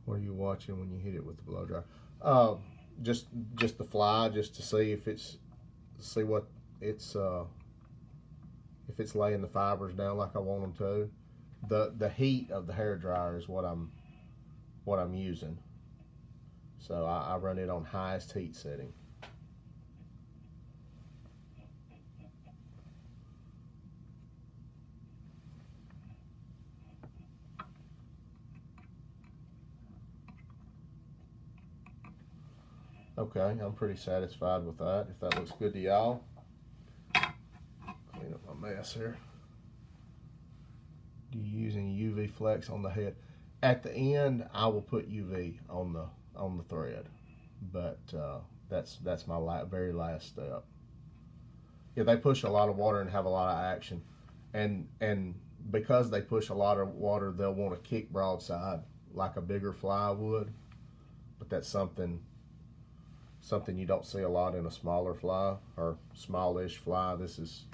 What are you watching when you hit it with the blow dryer? Just the fly, just to see if it's what it's if it's laying the fibers down like I want them to. The heat of the hair dryer is what I'm using. So I run it on highest heat setting. Okay, I'm pretty satisfied with that. If that looks good to y'all, Clean up my mess here. Do you use any UV flex on the head? At the end, I will put UV on the thread, but that's my very last step. Yeah, they push a lot of water and have a lot of action, and because they push a lot of water, they'll want to kick broadside like a bigger fly would, but that's something you don't see a lot in a smaller fly or smallish fly. This is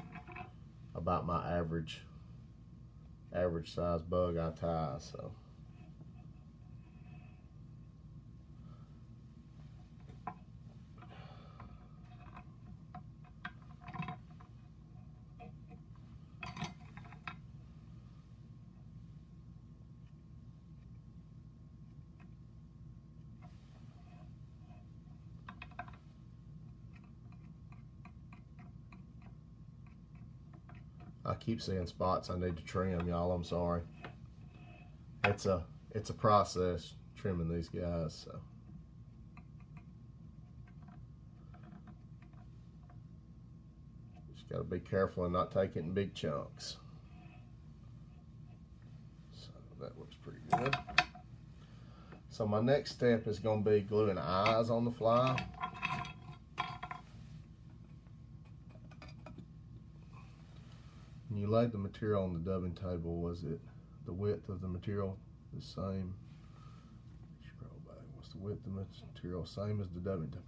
about my average size bug I tie, so. I keep seeing spots I need to trim, y'all. I'm sorry. It's a process trimming these guys, so. Just got to be careful and not take it in big chunks. So that looks pretty good. So my next step is going to be gluing eyes on the fly. When you laid the material on the dubbing table, was it the width of the material the same? Scroll back. Was the width of the material same as the dubbing table?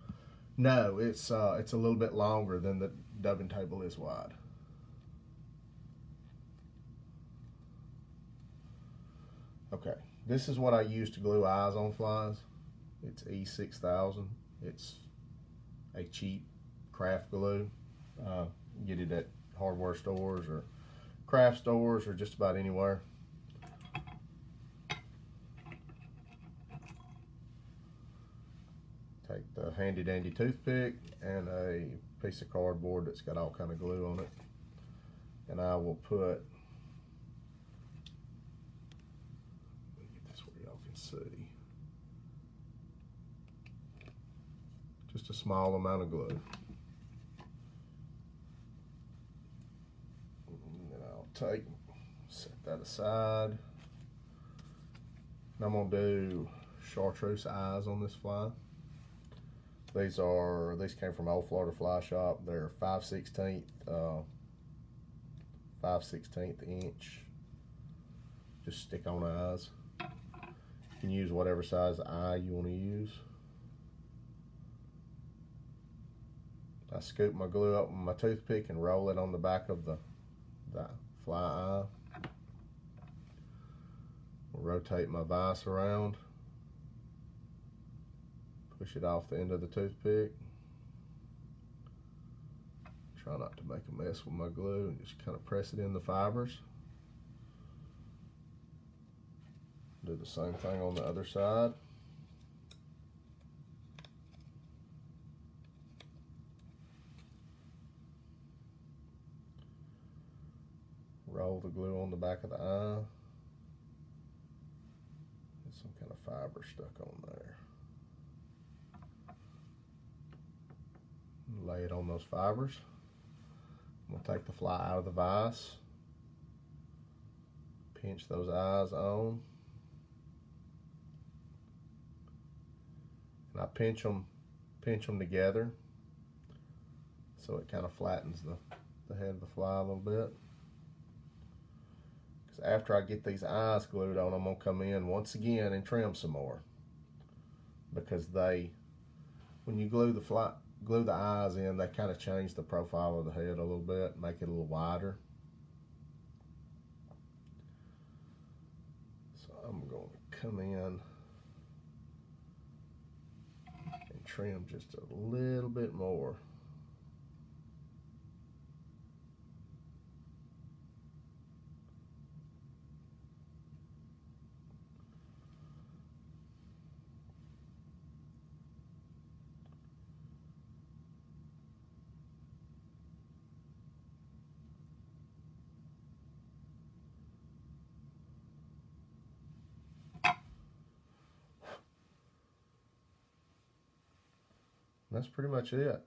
No, it's a little bit longer than the dubbing table is wide. Okay, this is what I use to glue eyes on flies. It's E6000. It's a cheap craft glue. Get it at hardware stores or craft stores or just about anywhere. Take the handy dandy toothpick and a piece of cardboard that's got all kind of glue on it, and I will put, let me get this where y'all can see, just a small amount of glue. Set that aside. And I'm gonna do chartreuse eyes on this fly. These came from Old Florida Fly Shop. They're 5/16 inch. Just stick on eyes. You can use whatever size eye you want to use. I scoop my glue up with my toothpick and roll it on the back of the fly eye. Rotate my vise around, push it off the end of the toothpick. Try not to make a mess with my glue and just kind of press it in the fibers. Do the same thing on the other side. Roll the glue on the back of the eye. There's some kind of fiber stuck on there. Lay it on those fibers. I'm going to take the fly out of the vise. Pinch those eyes on. And I pinch them together so it kind of flattens the head of the fly a little bit. After I get these eyes glued on, I'm going to come in once again and trim some more, because when you glue the eyes in, they kind of change the profile of the head a little bit, make it a little wider. So I'm going to come in and trim just a little bit more. That's pretty much it.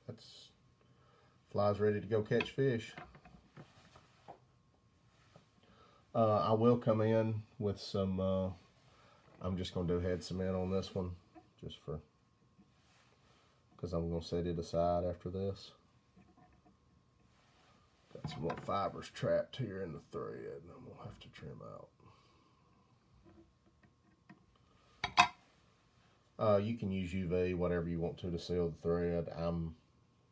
that's fly's ready to go catch fish. I will come in with some, I'm just going to do head cement on this one, just for, because I'm going to set it aside after this. Got some more fibers trapped here in the thread, and I'm going to have to trim out. You can use UV, whatever you want to seal the thread. I'm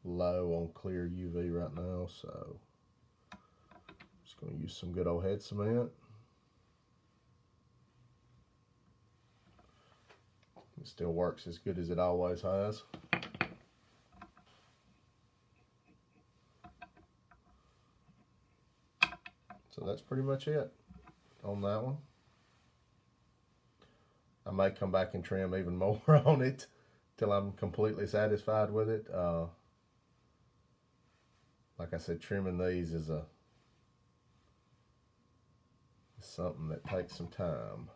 low on clear UV right now, so just going to use some good old head cement. It still works as good as it always has. So that's pretty much it on that one. I may come back and trim even more on it till I'm completely satisfied with it. Like I said, trimming these is something that takes some time.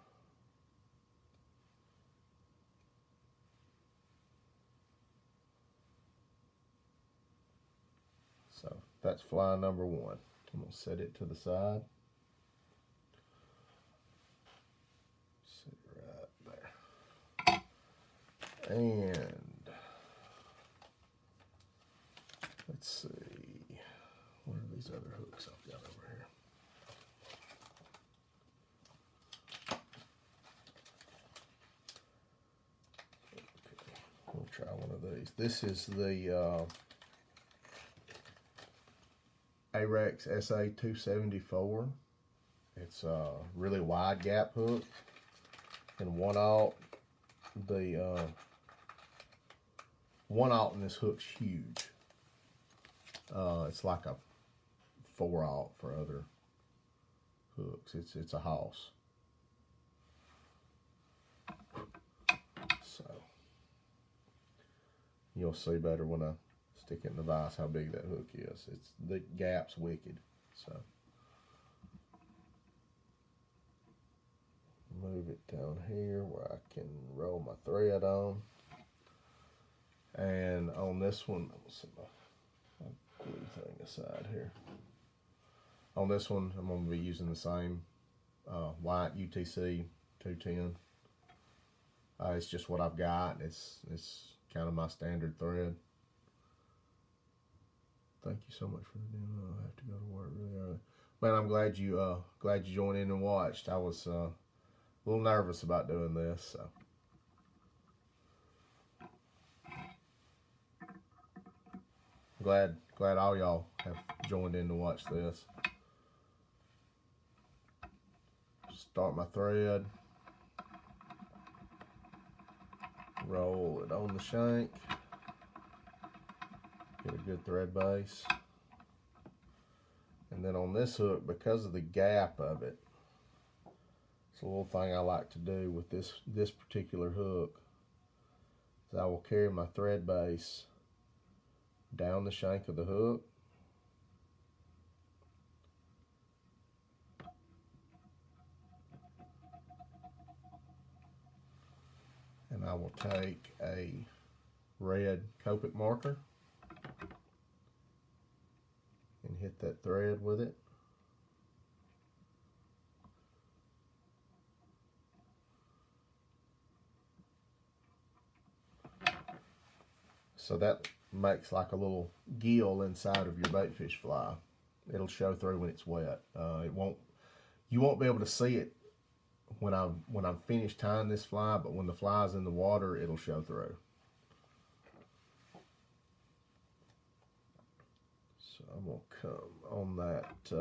So that's fly number one. I'm going to set it to the side. Set it right there. And let's see. What are these other hooks I've got over here? Okay, we'll try one of these. This is the Arex SA274. It's a really wide gap hook and 1/0. The 1/0 in this hook's huge. It's like a 4/0 for other hooks. It's a house. So you'll see better when I stick it in the vise how big that hook is. It's the gap's wicked. So move it down here where I can roll my thread on. And on this one, I'll set my glue thing aside here. On this one, I'm going to be using the same white UTC 210. It's just what I've got. It's kind of my standard thread. Thank you so much for the demo. I have to go to work really early. Man, I'm glad you joined in and watched. I was a little nervous about doing this, so. Glad all y'all have joined in to watch this. Start my thread. Roll it on the shank. Get a good thread base. And then on this hook, because of the gap of it, it's a little thing I like to do with this particular hook, is I will carry my thread base down the shank of the hook. And I will take a red Copic marker and hit that thread with it. So that makes like a little gill inside of your baitfish fly. It'll show through when it's wet. You won't be able to see it when I'm finished tying this fly, but when the fly's in the water, it'll show through. So I'm gonna come on that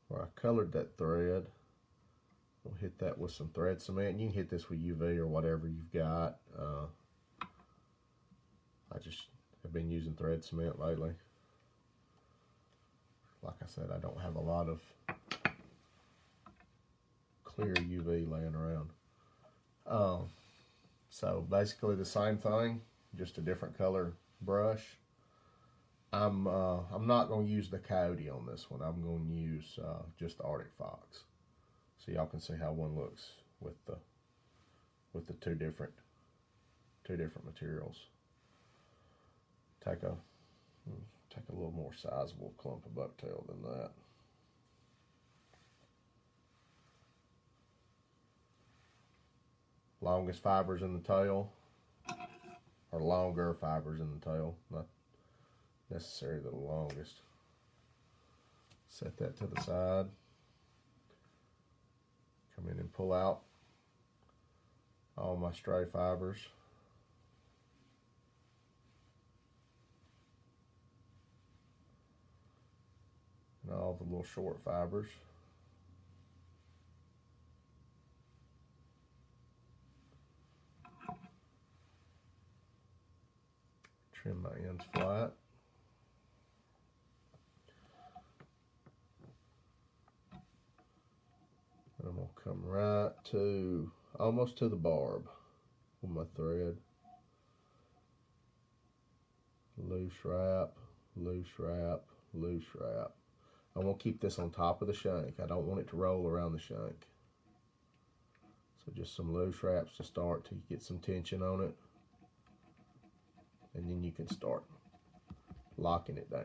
where I colored that thread. We'll hit that with some thread cement. You can hit this with UV or whatever you've got. I just have been using thread cement lately. Like I said, I don't have a lot of clear UV laying around. So basically the same thing, just a different color brush. I'm not going to use the Coyote on this one. I'm going to use just the Arctic Fox, so y'all can see how one looks with the two different materials. take a little more sizable clump of bucktail than that. Longest fibers in the tail, or longer fibers in the tail, not necessarily the longest. Set that to the side. Come in and pull out all my stray fibers. And all the little short fibers. Trim my ends flat. And I'm going to come right to, almost to the barb with my thread. Loose wrap, loose wrap, loose wrap. I want to keep this on top of the shank. I don't want it to roll around the shank. So just some loose wraps to start till you get some tension on it. And then you can start locking it down.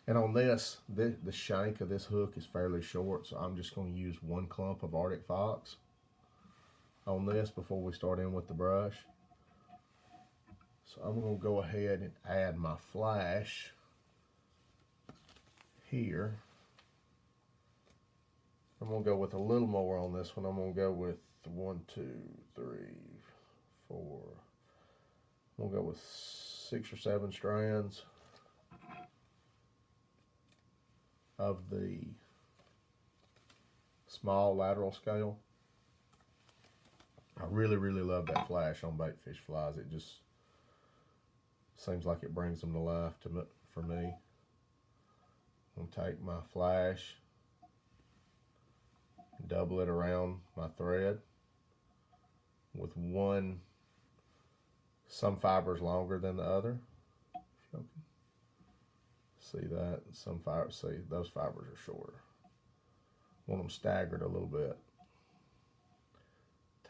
And on this, the shank of this hook is fairly short, so I'm just going to use one clump of Arctic Fox on this before we start in with the brush. So I'm going to go ahead and add my flash here. I'm going to go with a little more on this one. I'm going to go with 1, 2, 3, 4. I'm going to go with 6 or 7 strands of the small lateral scale. I really, really love that flash on baitfish flies. It just seems like it brings them to life for me. I'm going to take my flash, double it around my thread with some fibers longer than the other. See that? Some fibers, see, those fibers are shorter. Want them staggered a little bit.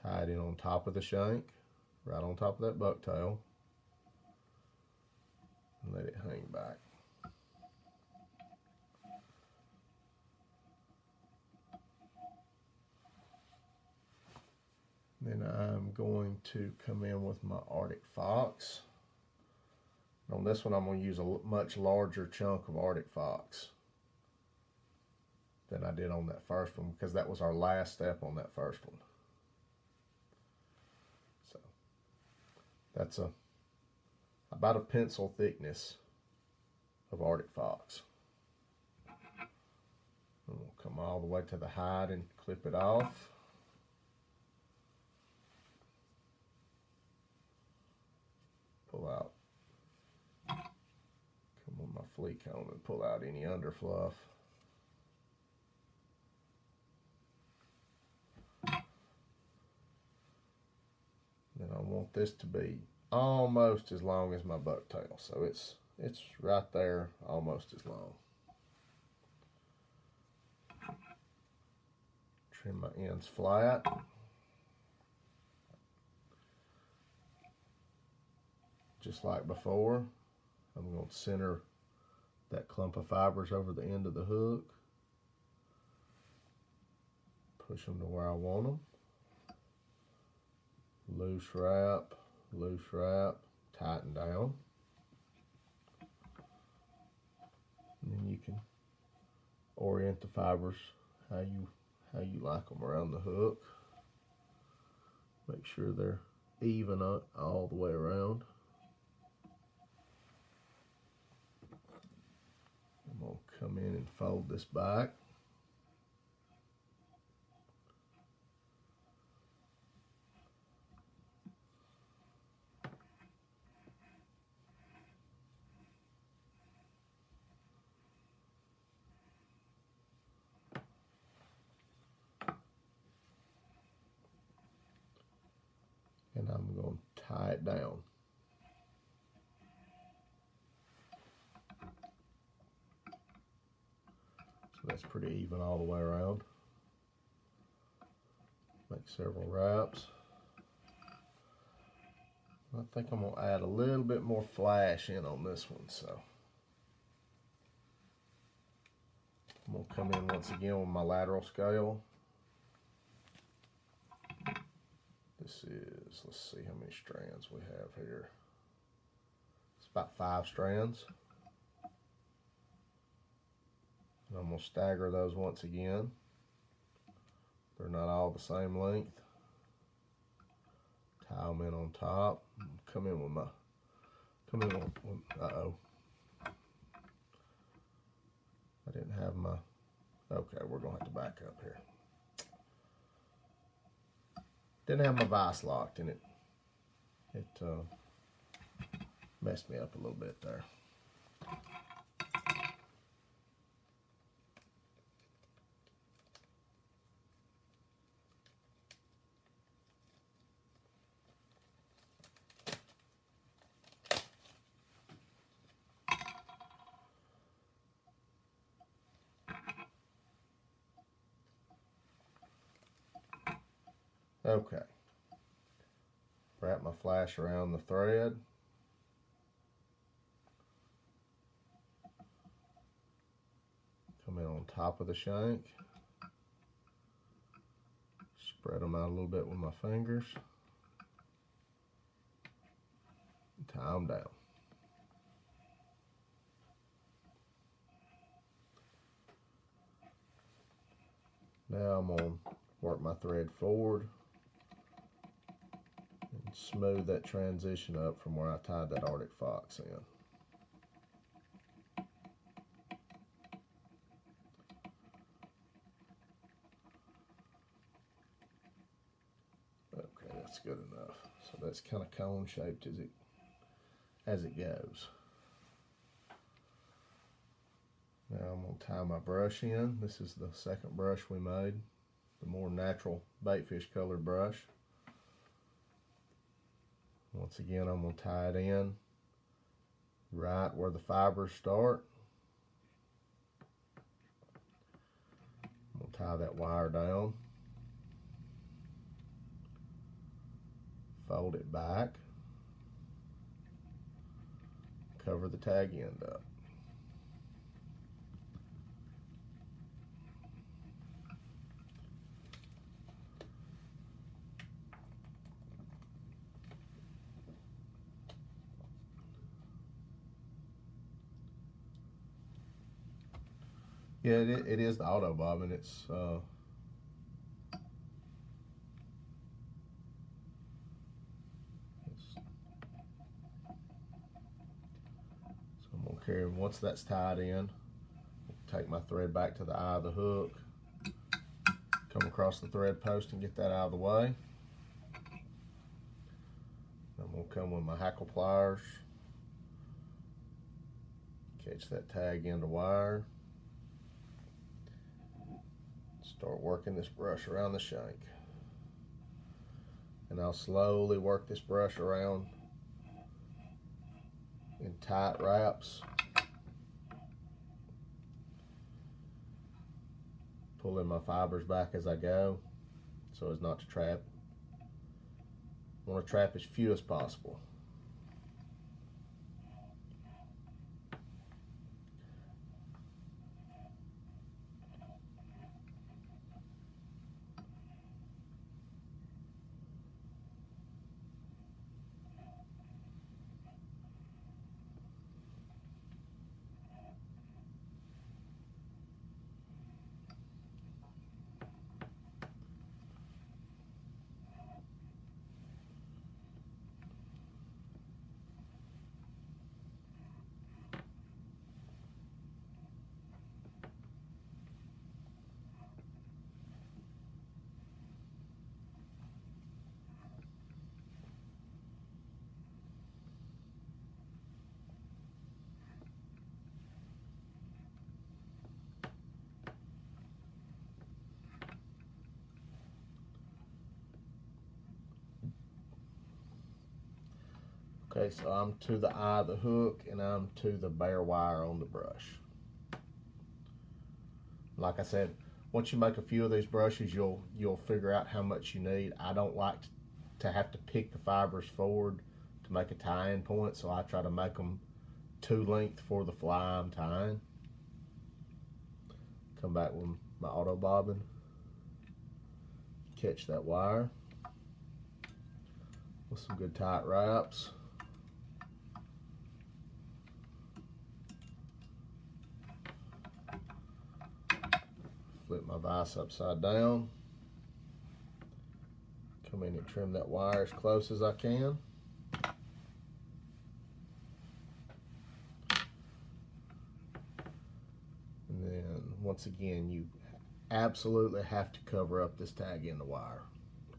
Tie it in on top of the shank, right on top of that bucktail, and let it hang back. Then I'm going to come in with my Arctic Fox. On this one, I'm going to use a much larger chunk of Arctic Fox than I did on that first one, because that was our last step on that first one. So that's about a pencil thickness of Arctic Fox. And we'll come all the way to the hide and clip it off. Pull out. Come on my flea comb and pull out any underfluff. Then I want this to be almost as long as my bucktail, so it's right there, almost as long. Trim my ends flat. Just like before, I'm going to center that clump of fibers over the end of the hook. Push them to where I want them. Loose wrap, tighten down. And then you can orient the fibers how you like them around the hook. Make sure they're even up all the way around. I'm going to come in and fold this back. And I'm going to tie it down. So that's pretty even all the way around. Make several wraps. I think I'm gonna add a little bit more flash in on this one, so I'm gonna come in once again with my lateral scale. This is, let's see how many strands we have here. It's about 5 strands. And I'm gonna stagger those once again. They're not all the same length. Tie them in on top. Come in with uh-oh. I didn't have my, okay, we're gonna have to back up here. Didn't have my vise locked, and it messed me up a little bit there. Okay. Wrap my flash around the thread. Come in on top of the shank. Spread them out a little bit with my fingers. Tie them down. Now I'm going to work my thread forward and smooth that transition up from where I tied that Arctic Fox in. Okay, that's good enough. So that's kind of cone shaped as it goes. Now I'm going to tie my brush in. This is the second brush we made, the more natural baitfish colored brush. Once again, I'm going to tie it in right where the fibers start. I'm going to tie that wire down, fold it back, cover the tag end up. Yeah, it is the auto bobbin. So I'm gonna carry, once that's tied in, take my thread back to the eye of the hook, come across the thread post and get that out of the way. I'm gonna come with my hackle pliers, catch that tag end of wire. Start working this brush around the shank. And I'll slowly work this brush around in tight wraps. Pulling my fibers back as I go so as not to trap. I want to trap as few as possible. Okay, so I'm to the eye of the hook and I'm to the bare wire on the brush. Like I said, once you make a few of these brushes, you'll figure out how much you need. I don't like to have to pick the fibers forward to make a tie-in point, so I try to make them 2 length for the fly I'm tying. Come back with my auto bobbin, catch that wire with some good tight wraps. Flip my vise upside down. Come in and trim that wire as close as I can. And then once again, you absolutely have to cover up this tag in the wire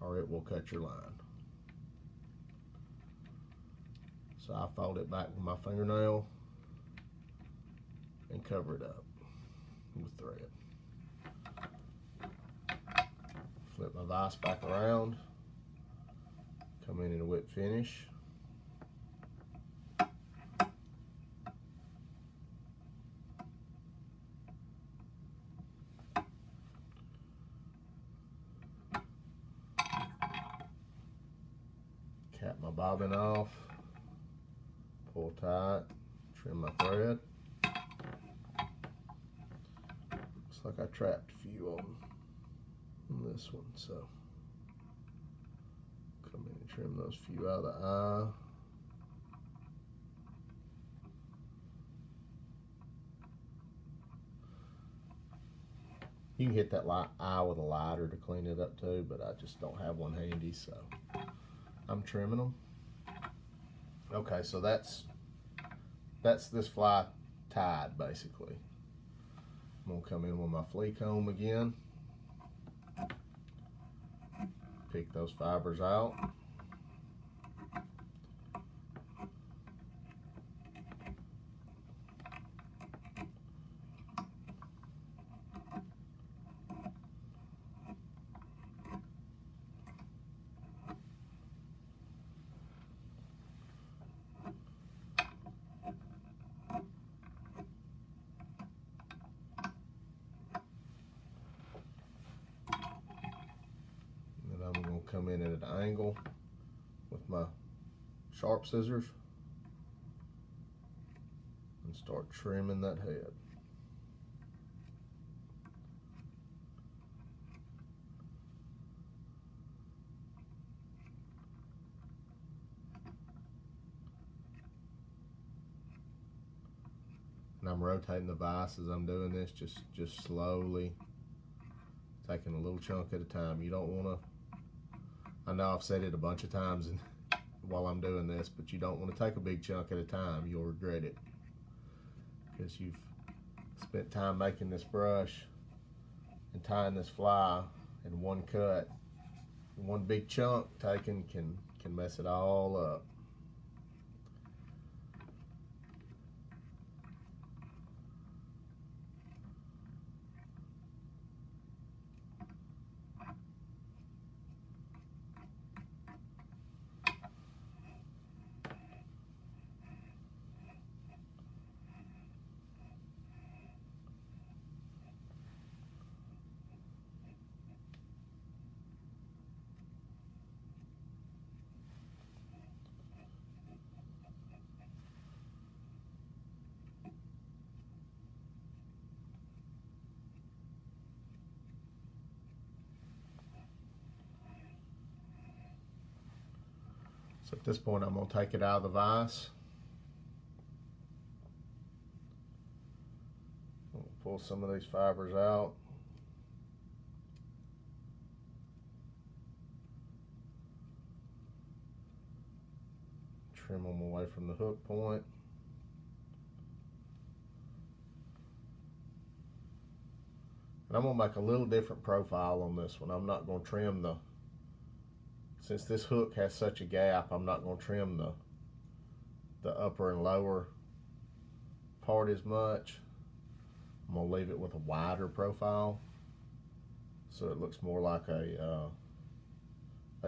or it will cut your line. So I fold it back with my fingernail and cover it up with thread. Flip my vise back around, come in and whip finish. Cap my bobbin off, pull tight, trim my thread. Looks like I trapped a few of them on this one, so come in and trim those few out of the eye. You can hit that eye with a lighter to clean it up too, but I just don't have one handy, so I'm trimming them. Okay, so that's this fly tied basically. I'm gonna come in with my flea comb again. Pick those fibers out. Come in at an angle with my sharp scissors and start trimming that head. And I'm rotating the vise as I'm doing this, just slowly taking a little chunk at a time. You don't want to, I know I've said it a bunch of times while I'm doing this, but you don't want to take a big chunk at a time. You'll regret it because you've spent time making this brush and tying this fly in one cut. One big chunk taken can mess it all up. So at this point, I'm going to take it out of the vise. I'm going to pull some of these fibers out. Trim them away from the hook point. And I'm going to make a little different profile on this one. I'm not going to trim since this hook has such a gap, I'm not going to trim the upper and lower part as much. I'm going to leave it with a wider profile so it looks more like a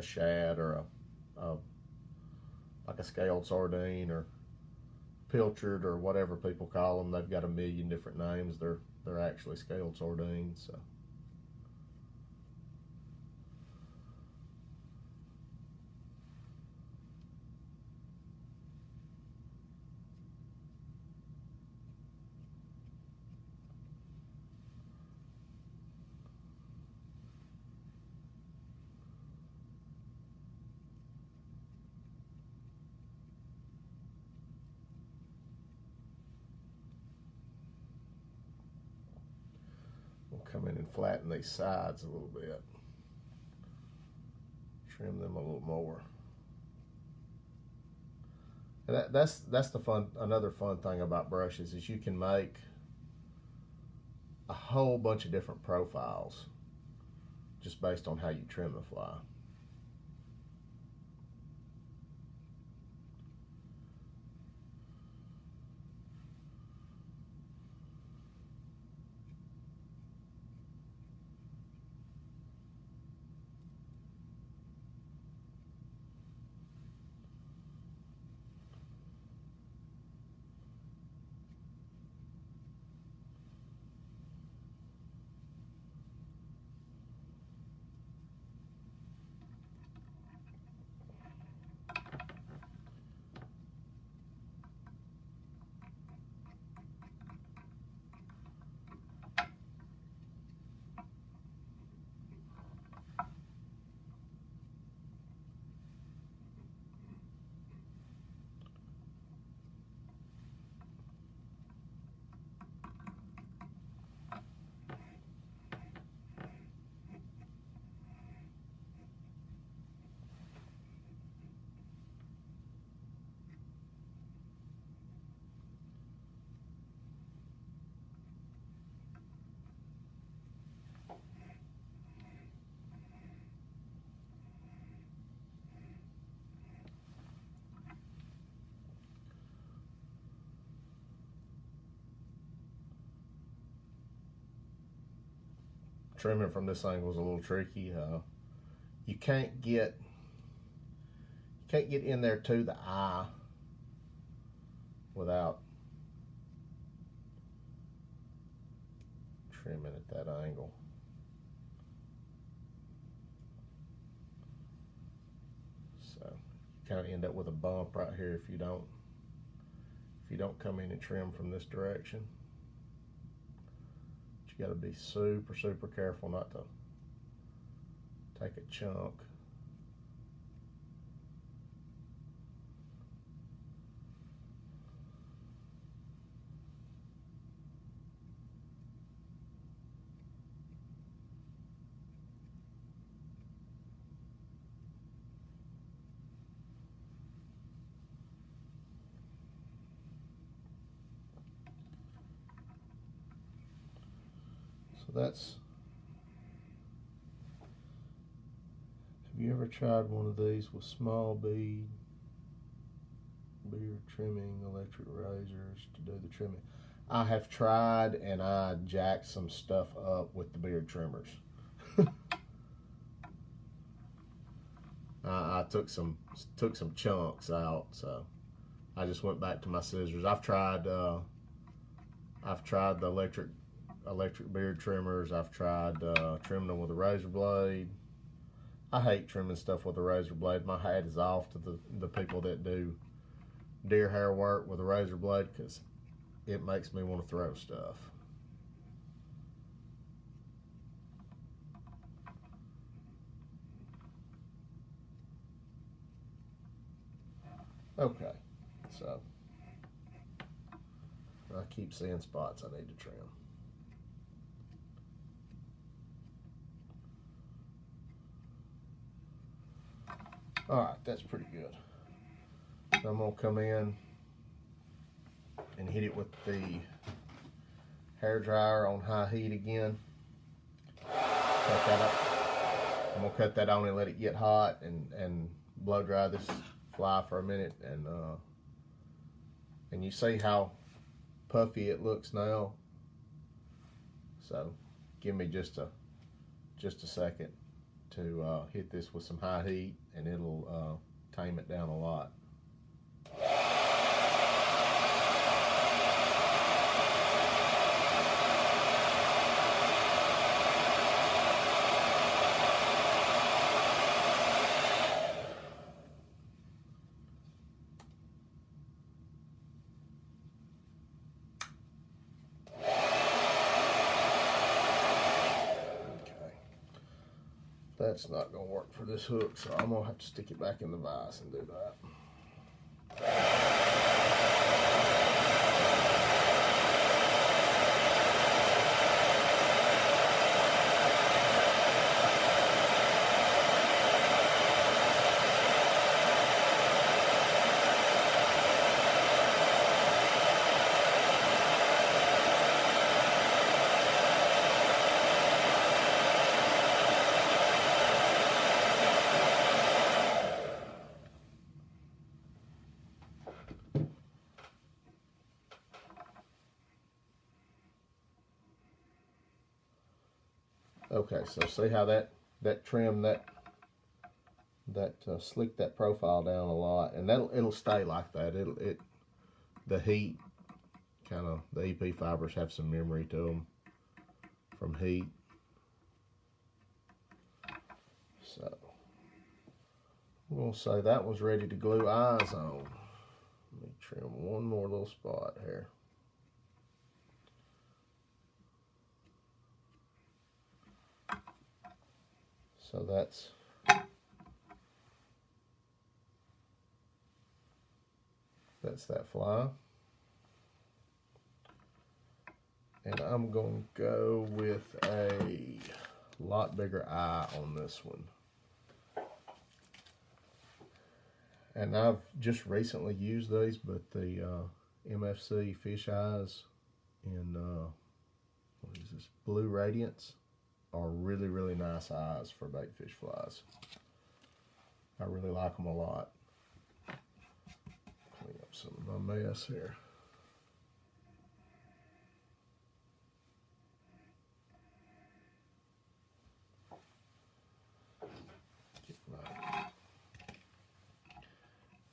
shad or like a scaled sardine or pilchard or whatever people call them. They've got a million different names. They're actually scaled sardines. So We'll come in and flatten these sides a little bit. Trim them a little more. And that's the fun. Another fun thing about brushes is you can make a whole bunch of different profiles just based on how you trim the fly. Trimming from this angle is a little tricky. You can't get in there to the eye without trimming at that angle. So you kind of end up with a bump right here if you don't come in and trim from this direction. You got to be super, super careful not to take a chunk. So that's, have you ever tried one of these with small beard trimming, electric razors to do the trimming? I have tried, and I jacked some stuff up with the beard trimmers. I took some chunks out, so I just went back to my scissors. I've tried the electric beard trimmers. I've tried trimming them with a razor blade. I hate trimming stuff with a razor blade. My hat is off to the people that do deer hair work with a razor blade, because it makes me want to throw stuff. Okay, so I keep seeing spots I need to trim. All right, that's pretty good. So I'm gonna come in and hit it with the hair dryer on high heat again. Cut that up. I'm gonna cut that on and let it get hot and blow dry this fly for a minute, and you see how puffy it looks now. So give me just a second to hit this with some high heat, and it'll tame it down a lot. That's not going to work for this hook, so I'm going to have to stick it back in the vise and do that. Okay, so see how that trim slicked that profile down a lot, and it'll stay like that. The heat kind of, the EP fibers have some memory to them from heat. So we'll say that was ready to glue eyes on. Let me trim one more little spot here. So that's that fly. And I'm going to go with a lot bigger eye on this one. And I've just recently used these, but the MFC fish eyes in what is this, Blue Radiance, are really, really nice eyes for baitfish flies. I really like them a lot. Clean up some of my mess here.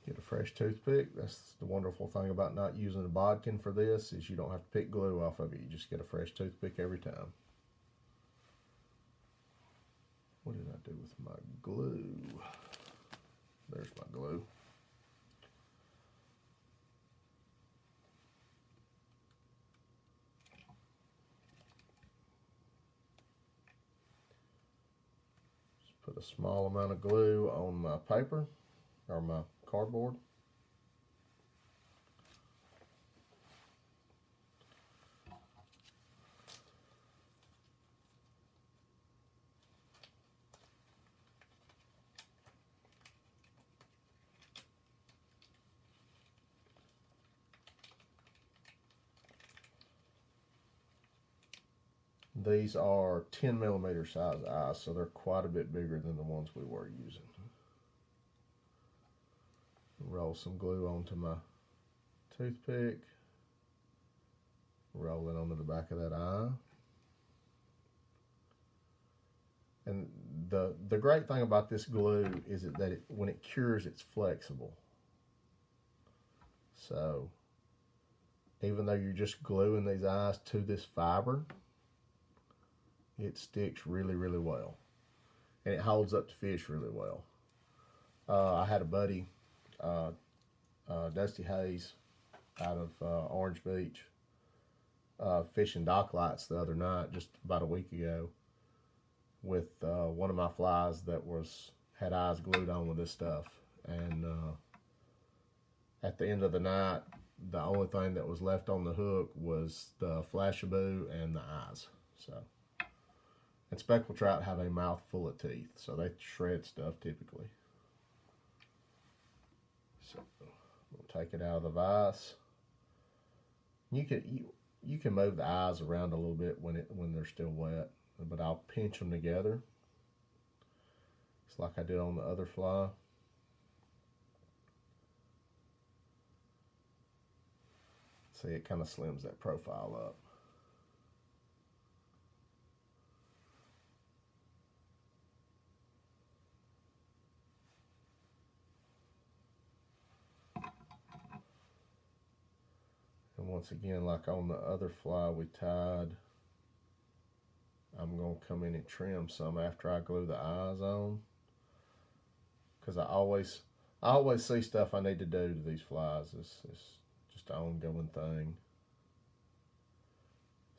Get a fresh toothpick. That's the wonderful thing about not using a bodkin for this, is you don't have to pick glue off of it. You just get a fresh toothpick every time. What did I do with my glue? There's my glue. Just put a small amount of glue on my paper, or my cardboard. These are 10mm size eyes, so they're quite a bit bigger than the ones we were using. Roll some glue onto my toothpick. Roll it onto the back of that eye. And the great thing about this glue is that when it cures, it's flexible. So even though you're just gluing these eyes to this fiber, it sticks really, really well. And it holds up to fish really well. I had a buddy, Dusty Hayes, out of Orange Beach, fishing dock lights the other night, just about a week ago, with one of my flies that had eyes glued on with this stuff. And at the end of the night, the only thing that was left on the hook was the flashaboo and the eyes. So, and speckled trout have a mouth full of teeth, so they shred stuff typically. So we'll take it out of the vise. You can move the eyes around a little bit when they're still wet, but I'll pinch them together. It's like I did on the other fly. See, it kind of slims that profile up. And once again, like on the other fly we tied, I'm going to come in and trim some after I glue the eyes on, because I always see stuff I need to do to these flies. It's just an ongoing thing.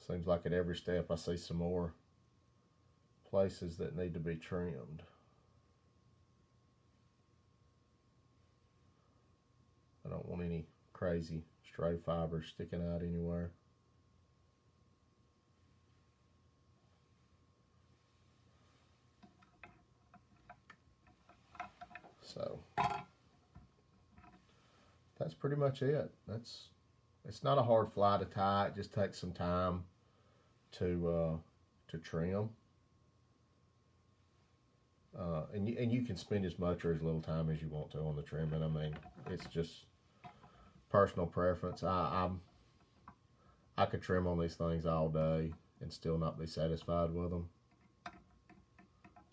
Seems like at every step I see some more places that need to be trimmed. I don't want any crazy stray fibers sticking out anywhere. So that's pretty much it. It's not a hard fly to tie. It just takes some time to trim. And you can spend as much or as little time as you want to on the trimming. I mean, it's just personal preference. I could trim on these things all day and still not be satisfied with them.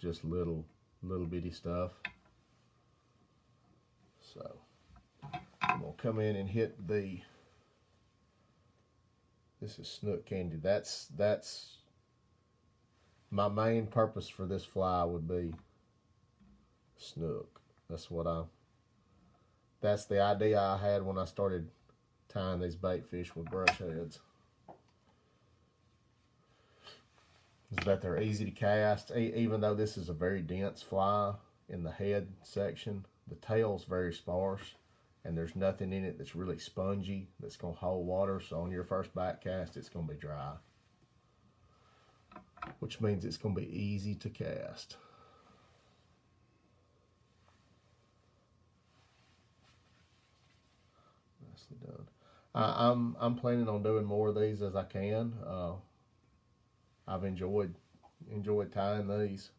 just little bitty stuff. So I'm gonna come in and hit the, this is snook candy. That's my main purpose for this fly would be snook. That's the idea I had when I started tying these bait fish with brush heads. Is that they're easy to cast, even though this is a very dense fly in the head section. The tail's very sparse, and there's nothing in it that's really spongy that's going to hold water. So on your first bite cast, it's going to be dry, which means it's going to be easy to cast. Nicely done. I'm planning on doing more of these as I can. I've enjoyed tying these.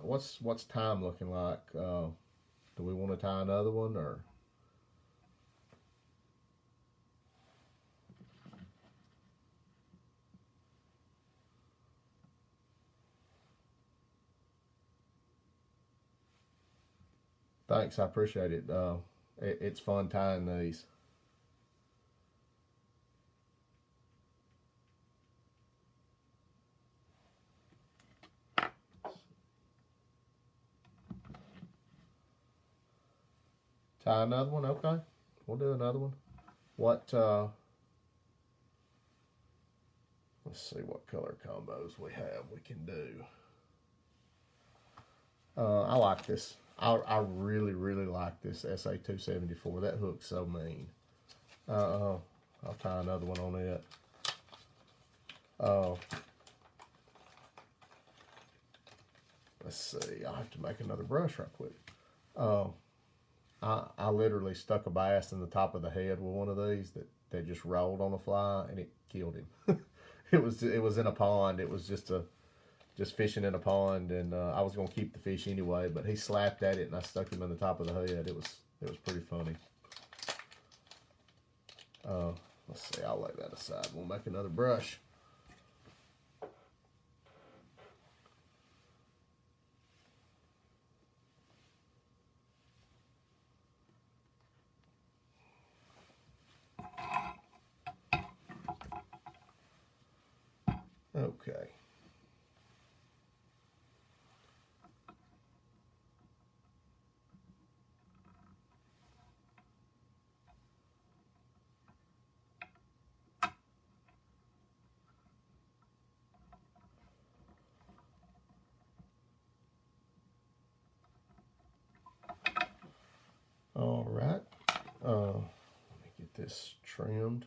What's time looking like? Do we want to tie another one, or? Thanks, I appreciate it. It's fun tying these. Tie another one, okay. We'll do another one. Let's see what color combos we have we can do. I like this. I really, really like this SA274. That hook's so mean. I'll tie another one on it. Let's see. I'll have to make another brush right quick. I literally stuck a bass in the top of the head with one of these that just rolled on the fly, and it killed him. It was in a pond. It was just fishing in a pond, and I was gonna keep the fish anyway, but he slapped at it, and I stuck him in the top of the head. It was pretty funny. Let's see. I'll lay that aside. We'll make another brush. Okay. All right. Let me get this trimmed.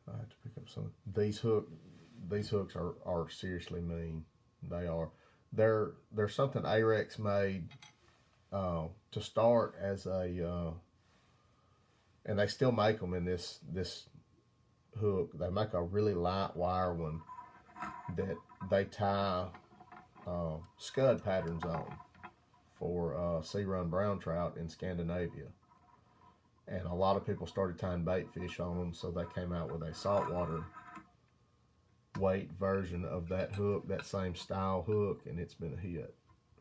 I have to pick up some. These hooks are seriously mean. They are. They're something Arex made to start as a, and they still make them in this hook. They make a really light wire one that they tie scud patterns on for sea run brown trout in Scandinavia. And a lot of people started tying bait fish on them, so they came out with a saltwater weight version of that hook, that same style hook, and it's been a hit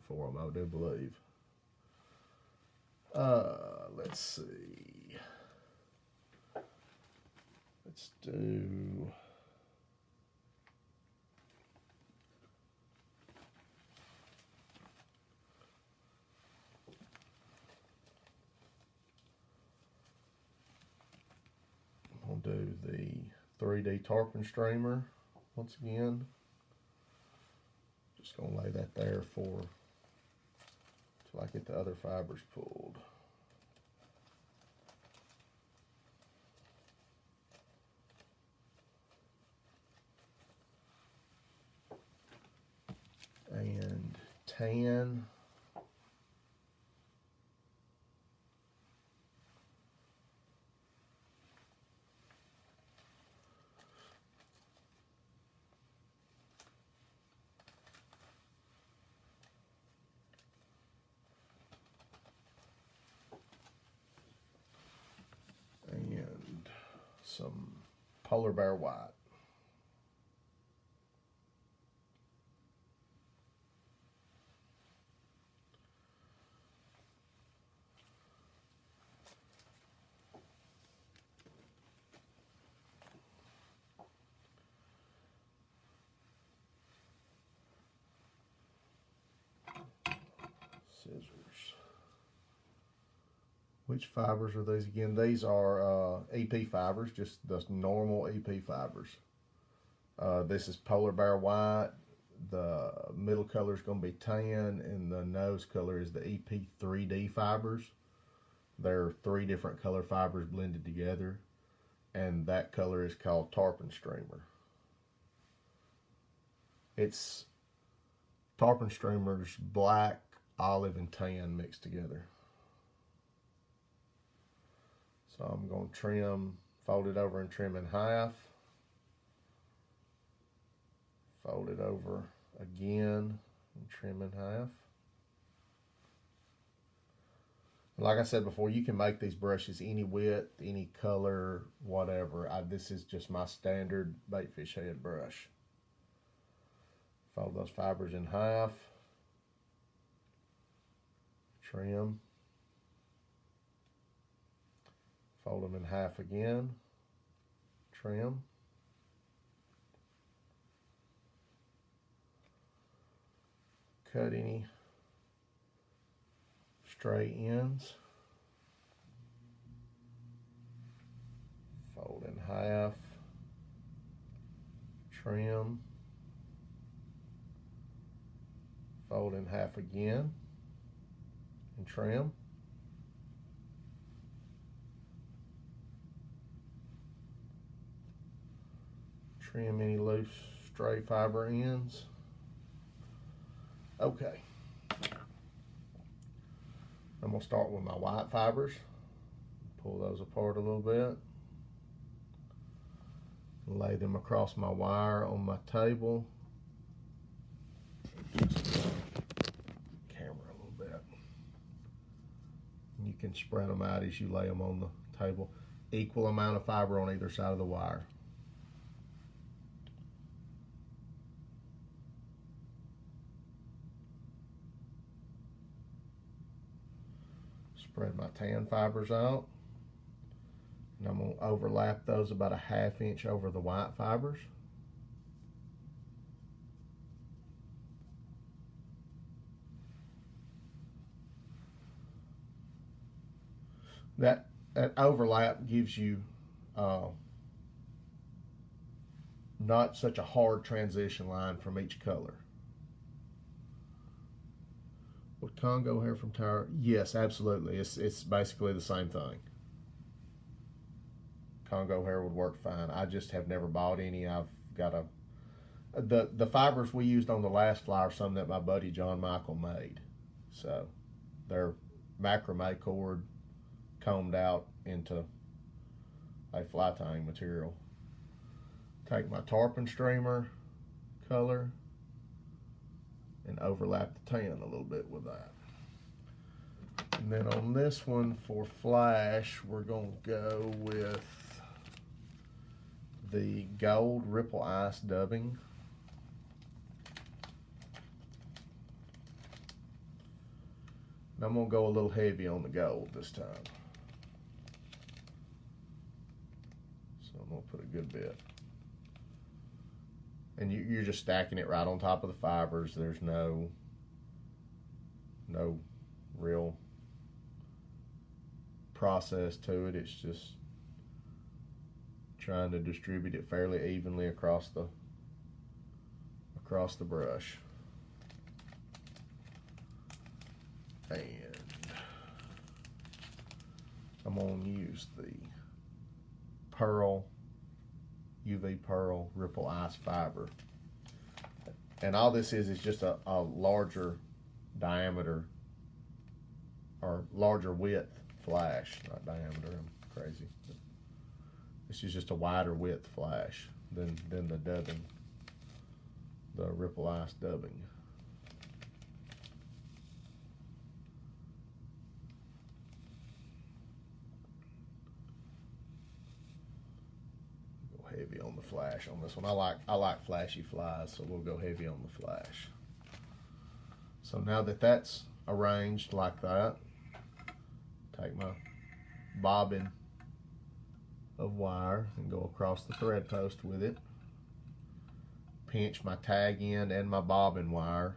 for them, I do believe. Let's see. Let's do... I'll do the 3D Tarpon Streamer once again. Just gonna lay that there till I get the other fibers pulled. And tan. Polar Bear White. Scissors. Which fibers are these again? These are EP fibers, just the normal EP fibers. This is Polar Bear White. The middle color is going to be tan, and the nose color is the EP 3D fibers. There are 3 different color fibers blended together, and that color is called Tarpon Streamer. It's Tarpon Streamer's black, olive, and tan mixed together. So I'm going to trim, fold it over and trim in half. Fold it over again and trim in half. Like I said before, you can make these brushes any width, any color, whatever. This is just my standard baitfish head brush. Fold those fibers in half. Trim. Fold them in half again. Trim. Cut any stray ends. Fold in half. Trim. Fold in half again and trim. Trim any loose stray fiber ends. Okay. I'm going to start with my white fibers. Pull those apart a little bit. Lay them across my wire on my table. Camera a little bit. You can spread them out as you lay them on the table. Equal amount of fiber on either side of the wire. Spread my tan fibers out, and I'm going to overlap those about a ½ inch over the white fibers. That overlap gives you not such a hard transition line from each color. Would Congo hair from Tower? Yes, absolutely. It's basically the same thing. Congo hair would work fine. I just have never bought any. I've got the fibers we used on the last fly are some that my buddy John Michael made. So they're macrame cord combed out into a fly tying material. Take my Tarpon Streamer color and overlap the tan a little bit with that. And then on this one for flash, we're going to go with the gold Ripple Ice dubbing. And I'm going to go a little heavy on the gold this time. So I'm going to put a good bit. And you're just stacking it right on top of the fibers. There's no real process to it. It's just trying to distribute it fairly evenly across the brush. And I'm going to use the UV Pearl Ripple Ice fiber. And all this is just a larger diameter or larger width flash, not diameter, I'm crazy. This is just a wider width flash than the dubbing, the Ripple Ice dubbing. Go heavy heavy on the flash on this one. I like flashy flies, so we'll go heavy on the flash. So now that that's arranged like that, take my bobbin of wire and go across the thread post with it. Pinch my tag end and my bobbin wire.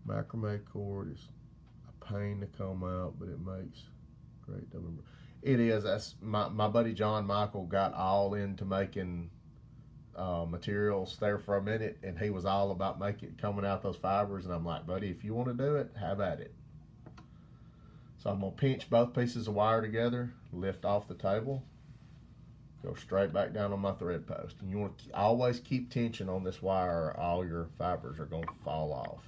Macrame cord is a pain to comb out, but it makes great double. It is. That's my buddy John Michael got all into making materials there for a minute, and he was all about coming out those fibers, and I'm like, buddy, if you want to do it, have at it. So I'm going to pinch both pieces of wire together, lift off the table, go straight back down on my thread post. And you want to always keep tension on this wire or all your fibers are going to fall off.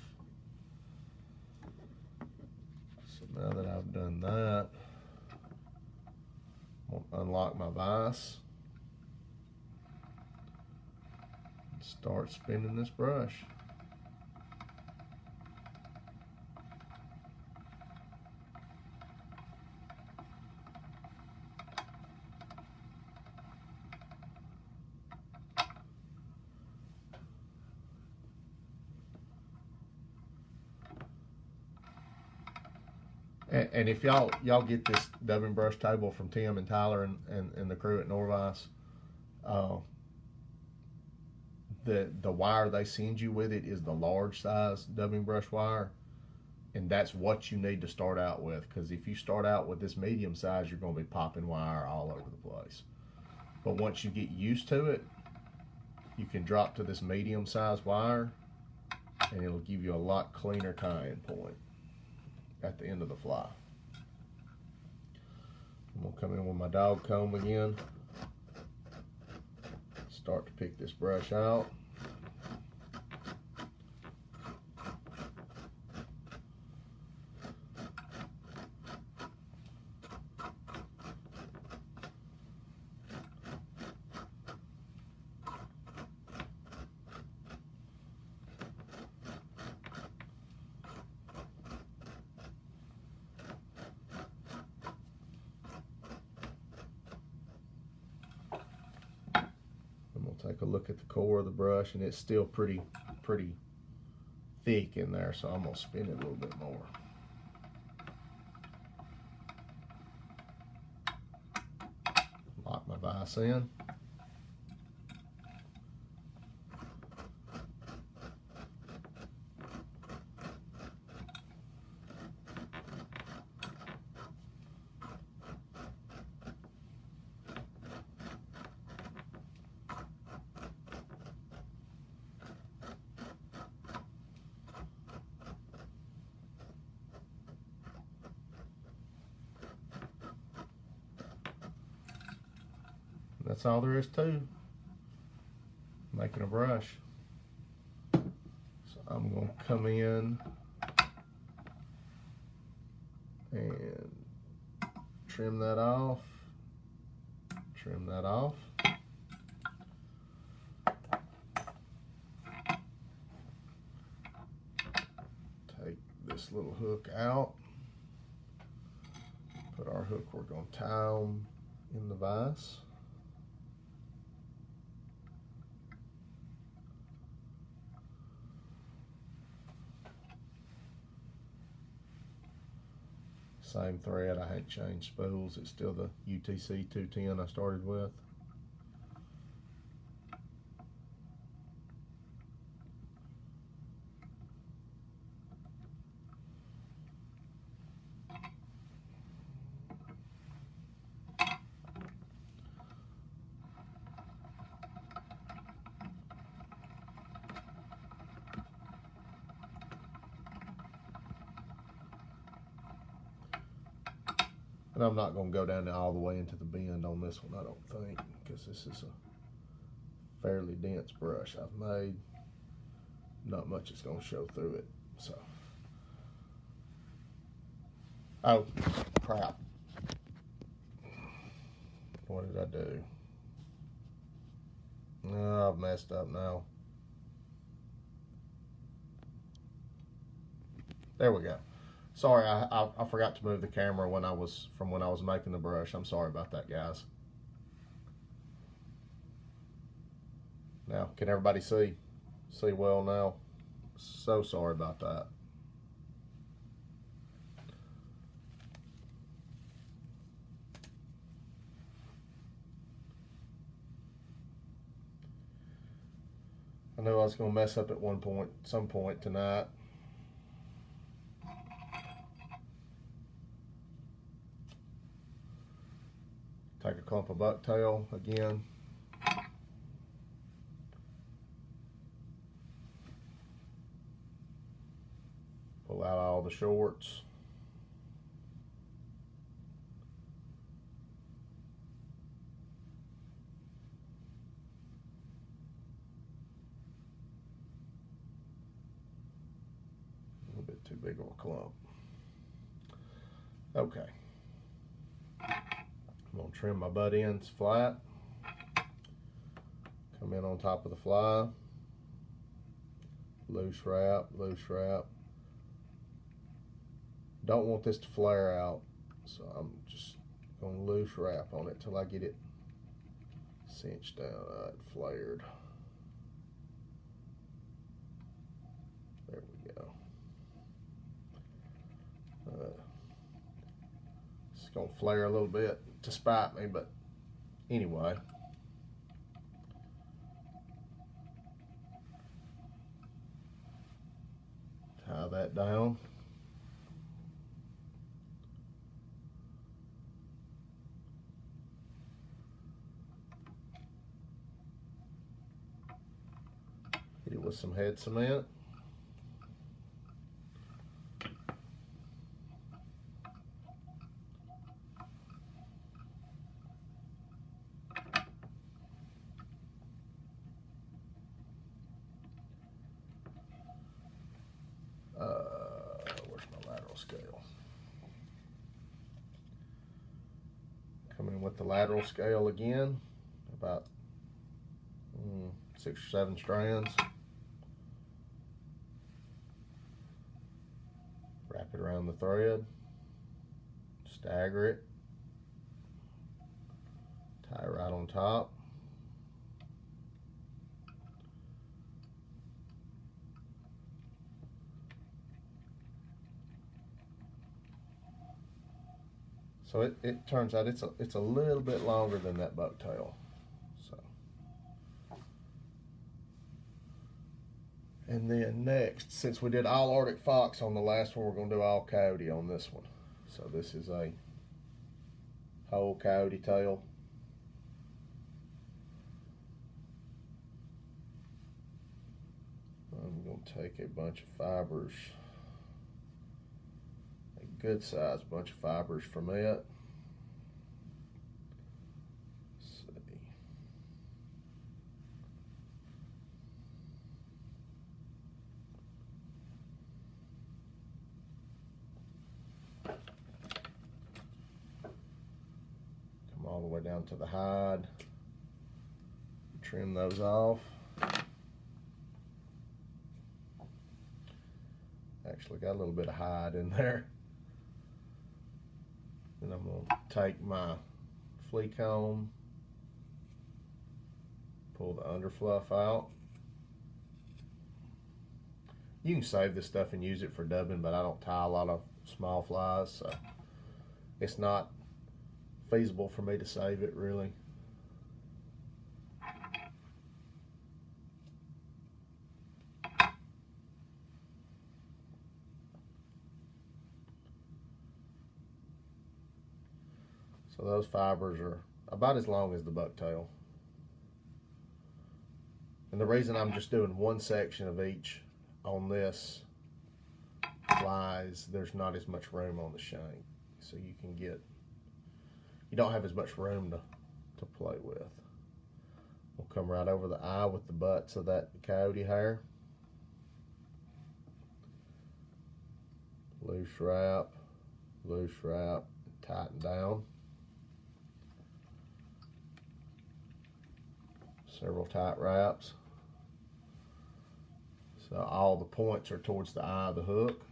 So now that I've done that, I'm going to unlock my vise and start spinning this brush. And if y'all get this dubbing brush table from Tim and Tyler and the crew at Norvise, the wire they send you with it is the large size dubbing brush wire, and that's what you need to start out with, because if you start out with this medium size, you're going to be popping wire all over the place. But once you get used to it, you can drop to this medium size wire, and it'll give you a lot cleaner tying point at the end of the fly. I'm going to come in with my dog comb again, start to pick this brush out. Take a look at the core of the brush, and it's still pretty thick in there, so I'm going to spin it a little bit more. Lock my vise in. That's all there is to making a brush. So I'm going to come in and trim that off, trim that off. Take this little hook out, put our hook, we're going to tie them in the vise. Same thread, I hadn't changed spools. It's still the UTC 210 I started with. And I'm not going to go down all the way into the bend on this one, I don't think, because this is a fairly dense brush I've made. Not much is going to show through it. So, oh crap! What did I do? Oh, I've messed up now. There we go. Sorry, I forgot to move the camera when I was making the brush. I'm sorry about that, guys. Now, can everybody see well now? So sorry about that. I knew I was going to mess up at some point tonight. Take a clump of bucktail again. Pull out all the shorts. A little bit too big of a clump. Okay. I'm going to trim my butt ends flat. Come in on top of the fly. Loose wrap, loose wrap. Don't want this to flare out, so I'm just going to loose wrap on it till I get it cinched down. It flared. There we go. It's going to flare a little bit to spite me, but anyway. Tie that down. Hit it with some head cement. Where's my lateral scale? Come in with the lateral scale again, about 6 or 7 strands. Wrap it around the thread, stagger it, tie right on top. So it turns out it's a little bit longer than that bucktail. So, and then next, since we did all Arctic fox on the last one, we're going to do all coyote on this one. So this is a whole coyote tail. I'm going to take a bunch of fibers. Good sized bunch of fibers from it. Let's see. Come all the way down to the hide. Trim those off. Actually got a little bit of hide in there. And I'm going to take my flea comb, pull the underfluff out. You can save this stuff and use it for dubbing, but I don't tie a lot of small flies, so it's not feasible for me to save it really. So those fibers are about as long as the bucktail. And the reason I'm just doing one section of each on this fly is there's not as much room on the shank. So you don't have as much room to play with. We'll come right over the eye with the butts of that coyote hair. Loose wrap, tighten down. Several tight wraps. So all the points are towards the eye of the hook.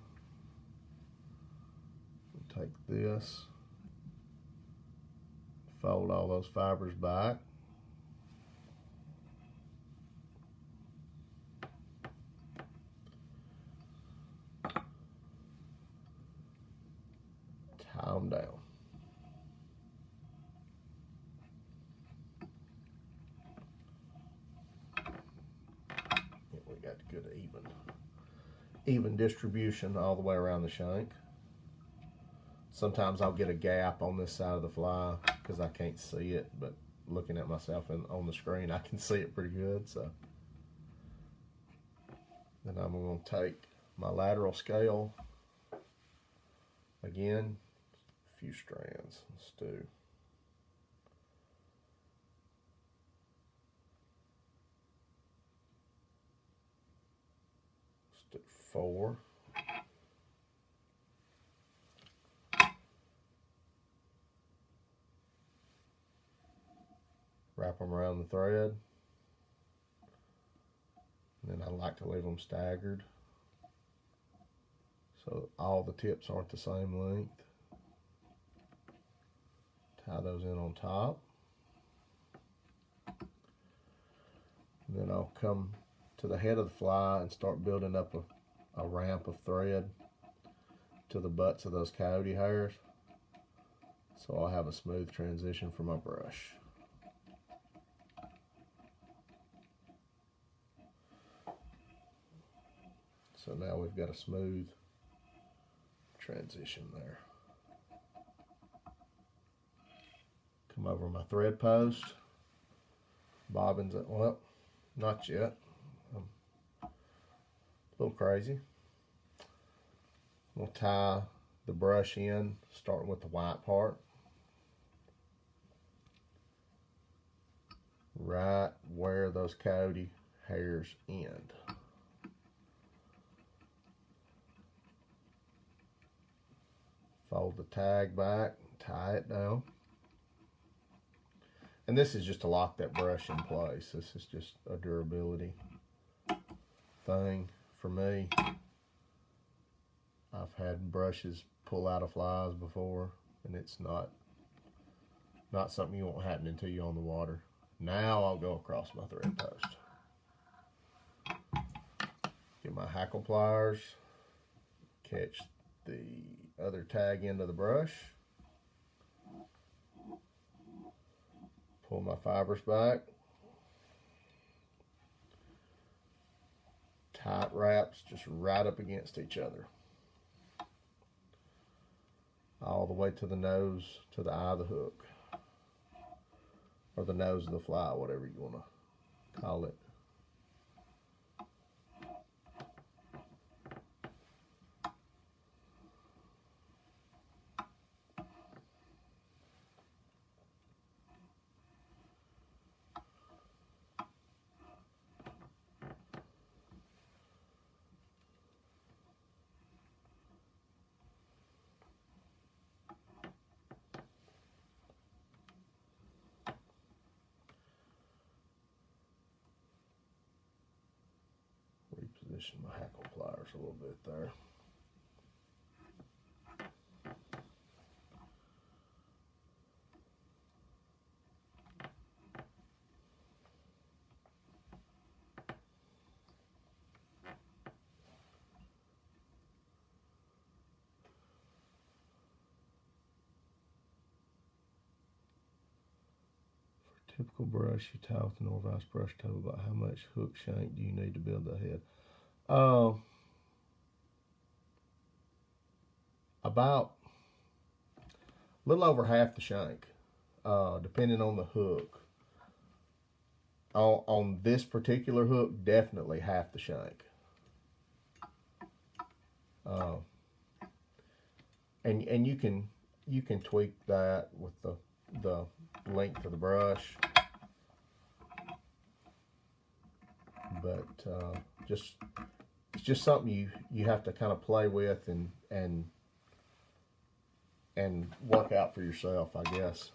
Take this, fold all those fibers back. tie them down. We got good even distribution all the way around the shank. Sometimes I'll get a gap on this side of the fly because I can't see it, but looking at myself on the screen, I can see it pretty good. So then I'm going to take my lateral scale again, a few strands. Let's do 4. Wrap them around the thread. And then I like to leave them staggered so all the tips aren't the same length. Tie those in on top. And then I'll come to the head of the fly and start building up a ramp of thread to the butts of those coyote hairs, so I'll have a smooth transition for my brush. So now we've got a smooth transition there. Come over my thread post, bobbins it, well, not yet. A little crazy. We'll tie the brush in, starting with the white part, right where those coyote hairs end. Fold the tag back, tie it down. And this is just to lock that brush in place. This is just a durability thing for me. I've had brushes pull out of flies before, and it's not something you want happening to you on the water. Now I'll go across my thread post. Get my hackle pliers, catch the other tag end of the brush, pull my fibers back, tight wraps just right up against each other, all the way to the nose, to the eye of the hook, or the nose of the fly, whatever you want to call it. Reposition my hackle pliers a little bit there. Typical brush, you tie with the Nor-vise brush toe. About how much hook shank do you need to build the head? About a little over half the shank, depending on the hook. On this particular hook, definitely half the shank. And you can tweak that with the length of the brush, but it's just something you have to kind of play with and work out for yourself, I guess.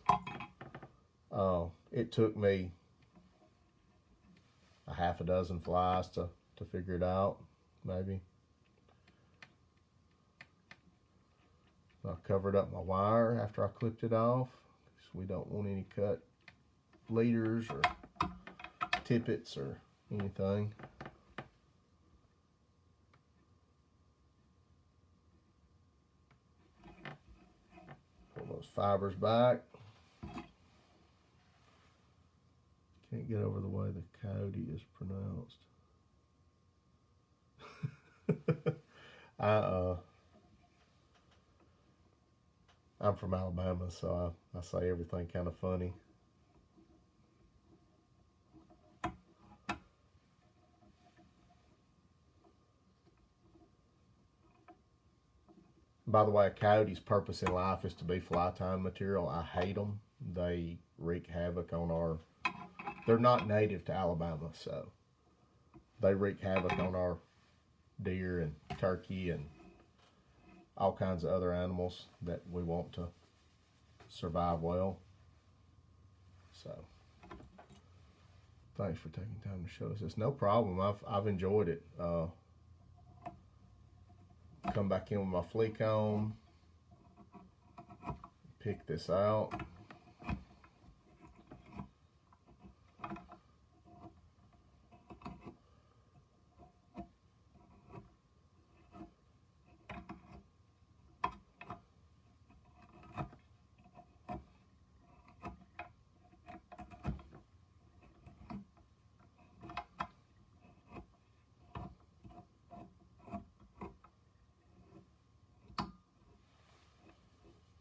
It took me a half a dozen flies to figure it out, maybe. I covered up my wire after I clipped it off, because we don't want any cut leaders or tippets or anything. fibers back. Can't get over the way the coyote is pronounced. I'm from Alabama, so I say everything kind of funny. By the way, a coyote's purpose in life is to be fly tying material. I hate them. They wreak havoc on our... They're not native to Alabama, so they wreak havoc on our deer and turkey and all kinds of other animals that we want to survive well. So, thanks for taking time to show us this. No problem. I've enjoyed it. Come back in with my flea comb, pick this out.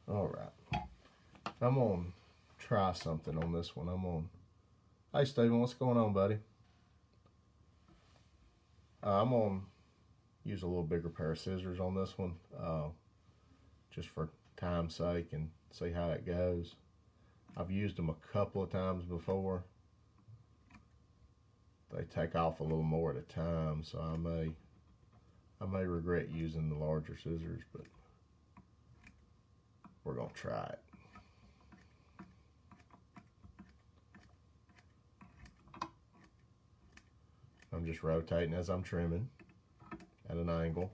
All right, I'm gonna try something on this one. Hey Steven, what's going on, buddy? I'm gonna use a little bigger pair of scissors on this one, just for time's sake, and see how it goes. I've used them a couple of times before. They take off a little more at a time, so I may regret using the larger scissors, but we're gonna try it. I'm just rotating as I'm trimming at an angle.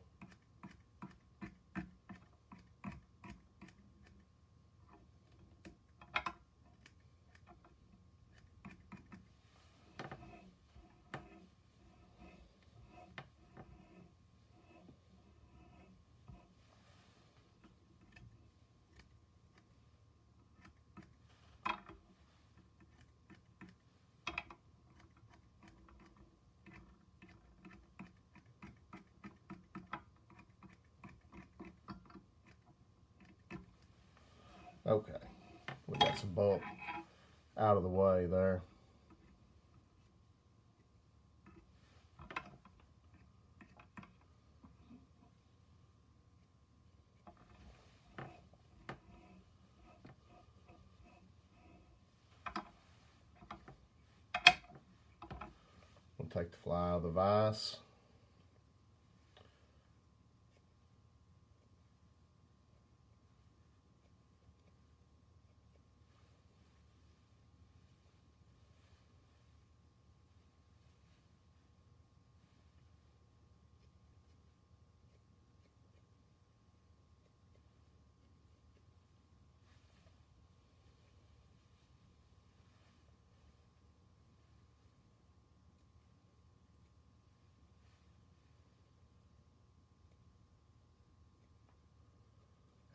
Okay, we got some bulk out of the way there. We'll take the fly out of the vise.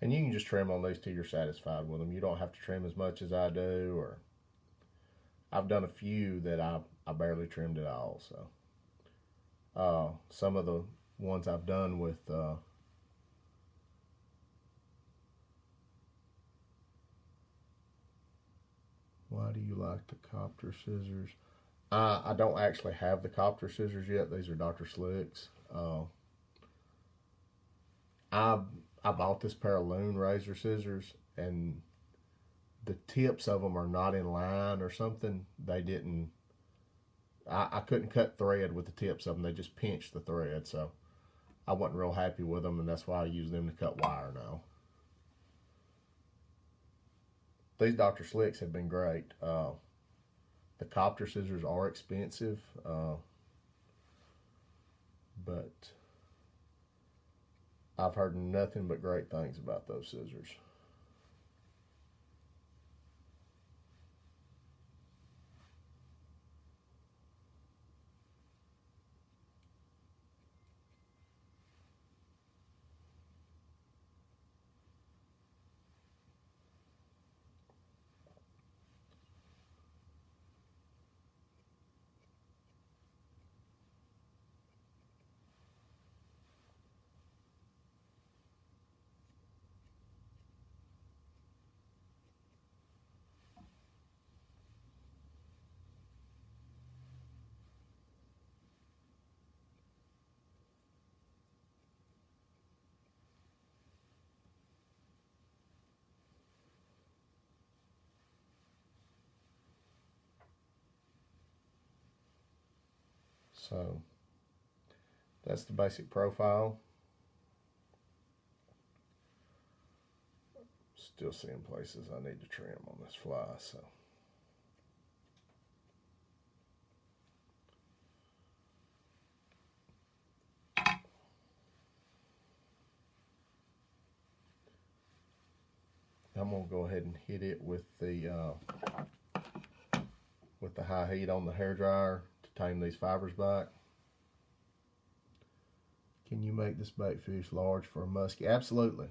And you can just trim on these till you're satisfied with them. You don't have to trim as much as I do, or I've done a few that I barely trimmed at all. So some of the ones I've done with why do you like the copter scissors? I don't actually have the copter scissors yet. These are Dr. Slick's. I bought this pair of loon razor scissors, and the tips of them are not in line or something. They didn't, I couldn't cut thread with the tips of them. They just pinched the thread, so I wasn't real happy with them, and that's why I use them to cut wire now. These Dr. Slicks have been great. The copter scissors are expensive, but I've heard nothing but great things about those scissors. So that's the basic profile. Still seeing places I need to trim on this fly, so. I'm gonna go ahead and hit it with the high heat on the hair dryer to tame these fibers back. Can you make this baitfish large for a muskie? Absolutely.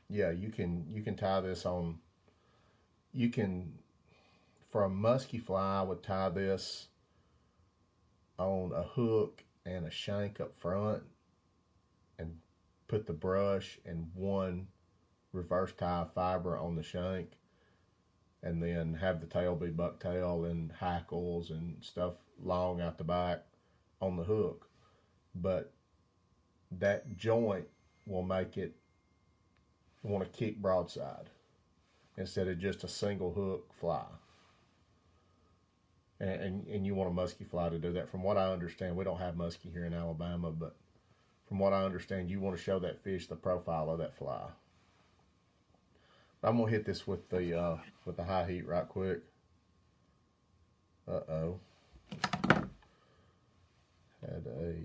Yeah, you can tie this on. You can, for a musky fly, I would tie this on a hook and a shank up front, and put the brush and one reverse tie fiber on the shank, and then have the tail be bucktail and hackles and stuff long out the back on the hook. But that joint will make it want to kick broadside instead of just a single hook fly. And you want a musky fly to do that. From what I understand, we don't have musky here in Alabama, but from what I understand, you want to show that fish the profile of that fly. I'm gonna hit this with the high heat right quick. Uh-oh. Had a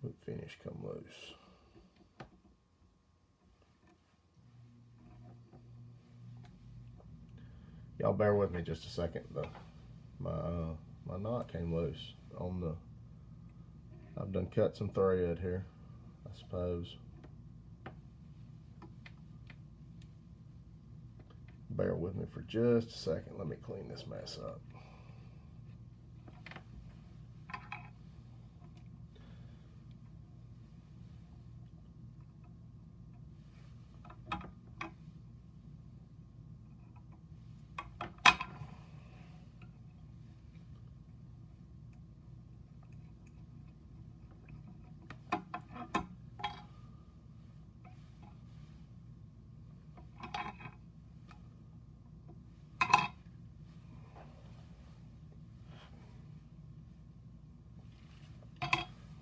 hook finish come loose. Y'all bear with me just a second. My knot came loose on the. I've done cut some thread here, I suppose. Bear with me for just a second. Let me clean this mess up.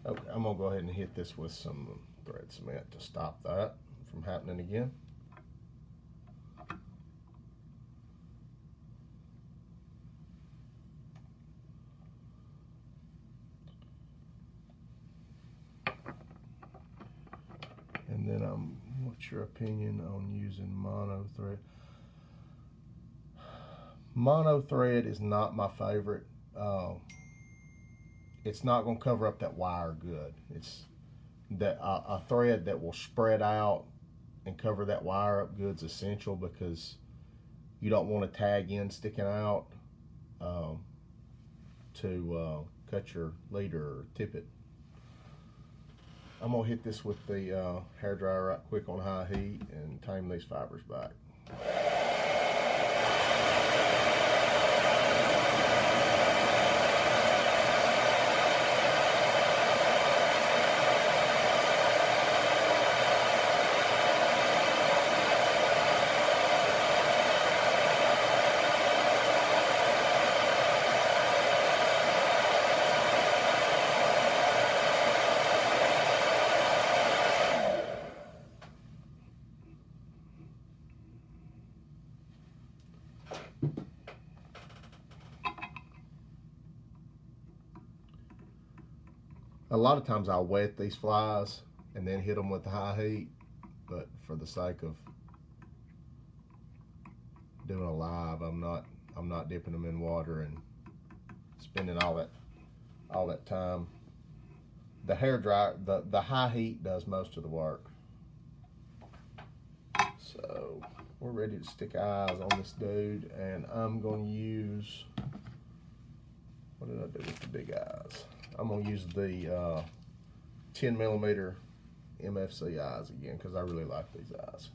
Okay, I'm gonna go ahead and hit this with some thread cement to stop that from happening again. And then what's your opinion on using mono thread? Mono thread is not my favorite. It's not going to cover up that wire good. It's that a thread that will spread out and cover that wire up good is essential, because you don't want a tag end sticking out to cut your leader or tip it. I'm going to hit this with the hair dryer right quick on high heat and tame these fibers back. A lot of times I'll wet these flies and then hit them with the high heat, but for the sake of doing a live, I'm not dipping them in water and spending all that time. The hair dryer, the high heat does most of the work. So we're ready to stick eyes on this dude, and I'm going to use, what did I do with the big eyes? I'm going to use the 10 millimeter MFC eyes again, because I really like these eyes.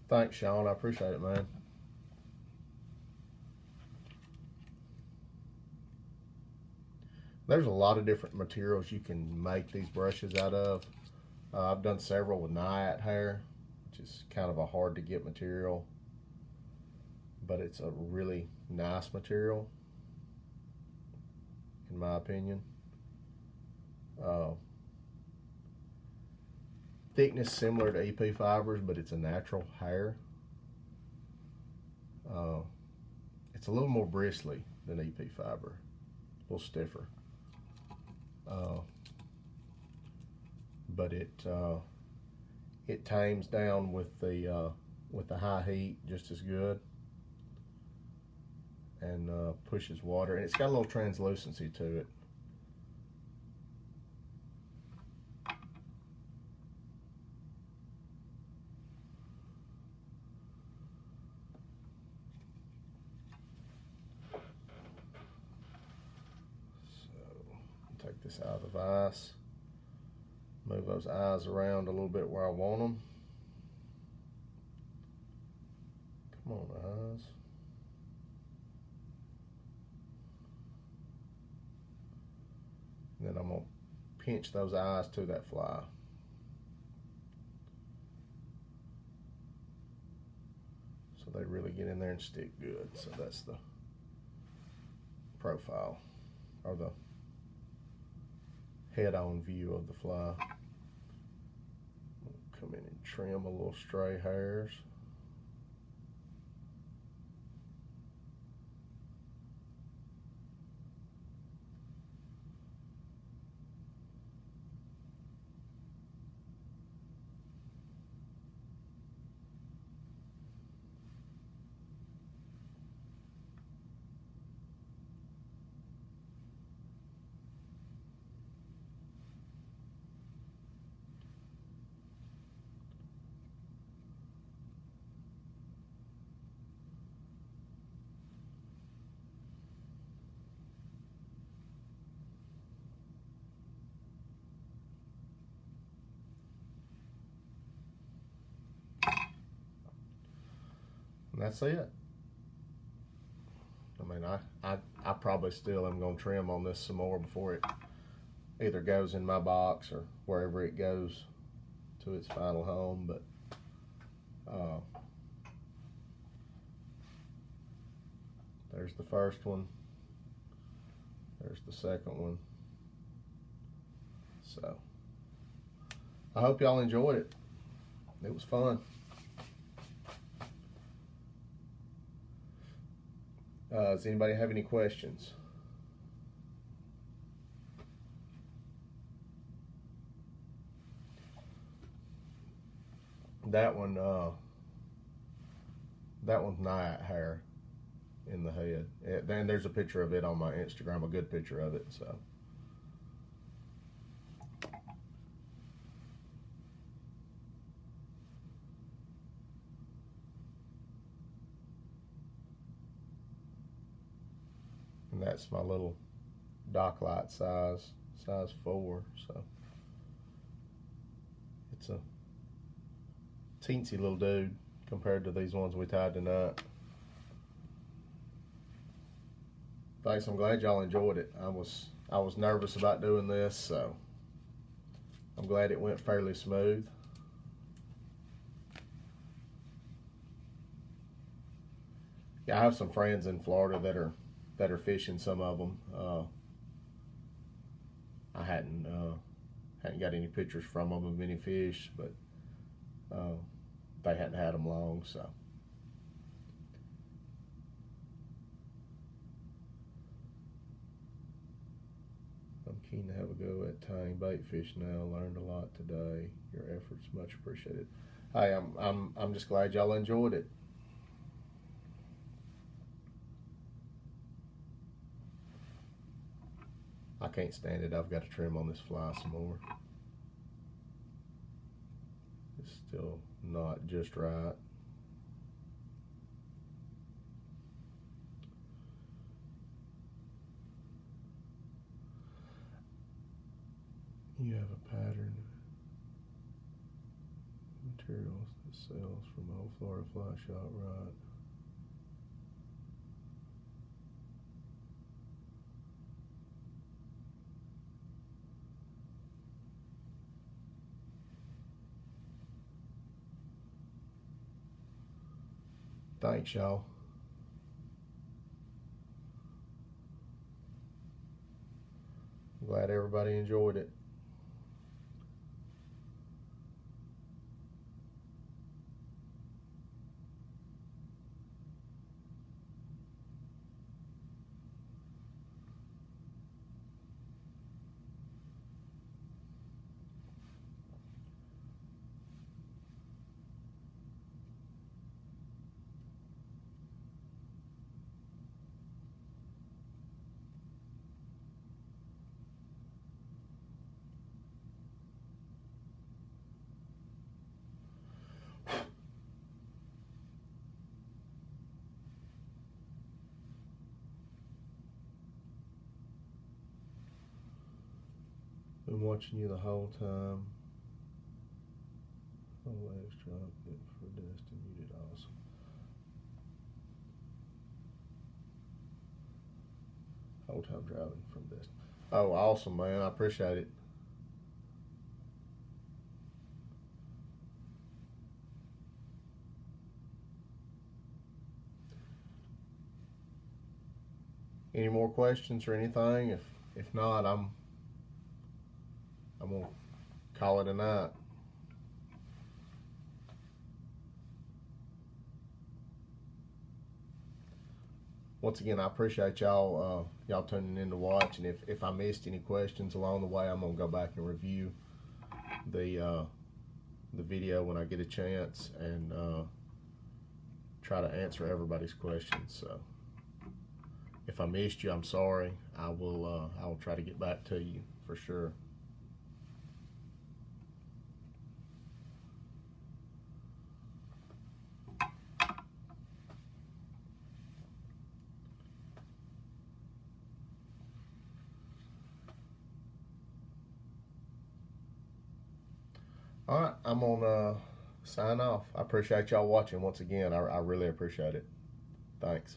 Thanks, Sean. I appreciate it, man. There's a lot of different materials you can make these brushes out of. I've done several with naiad hair, which is kind of a hard to get material, but it's a really nice material, in my opinion. Thickness similar to EP fibers, but it's a natural hair. It's a little more bristly than EP fiber, a little stiffer. But it tames down with the high heat just as good, and pushes water, and it's got a little translucency to it. Take this out of the vise, move those eyes around a little bit where I want them. Come on, eyes. And then I'm going to pinch those eyes to that fly. So they really get in there and stick good. So that's the profile, or the head-on view of the fly. Come in and trim a little stray hairs. And that's it. I mean, I probably still am going to trim on this some more before it either goes in my box or wherever it goes to its final home. But there's the first one. There's the second one. So I hope y'all enjoyed it. It was fun. Does anybody have any questions? That one's naiad hair in the head. Then there's a picture of it on my Instagram, a good picture of it. So. And that's my little dock light size 4. So it's a teensy little dude compared to these ones we tied tonight. Thanks. I'm glad y'all enjoyed it. I was nervous about doing this, so I'm glad it went fairly smooth. Yeah, I have some friends in Florida that are fishing some of them. I hadn't got any pictures from them of any fish, but they hadn't had them long, so. I'm keen to have a go at tying baitfish now. Learned a lot today. Your efforts much appreciated. Hey, I'm just glad y'all enjoyed it. I can't stand it. I've got to trim on this fly some more. It's still not just right. You have a pattern materials that sells from old Florida fly shop, right? Thanks, y'all. Glad everybody enjoyed it. Been watching you the whole time. Oh, legs drop it for Dustin. You did awesome. Whole time driving from Dustin. Oh, awesome, man. I appreciate it. Any more questions or anything? If not, I'm gonna call it a night. Once again, I appreciate y'all tuning in to watch, and if I missed any questions along the way, I'm gonna go back and review the video when I get a chance and try to answer everybody's questions. So if I missed you, I'm sorry. I will try to get back to you for sure. All right, I'm gonna sign off. I appreciate y'all watching once again. I really appreciate it. Thanks.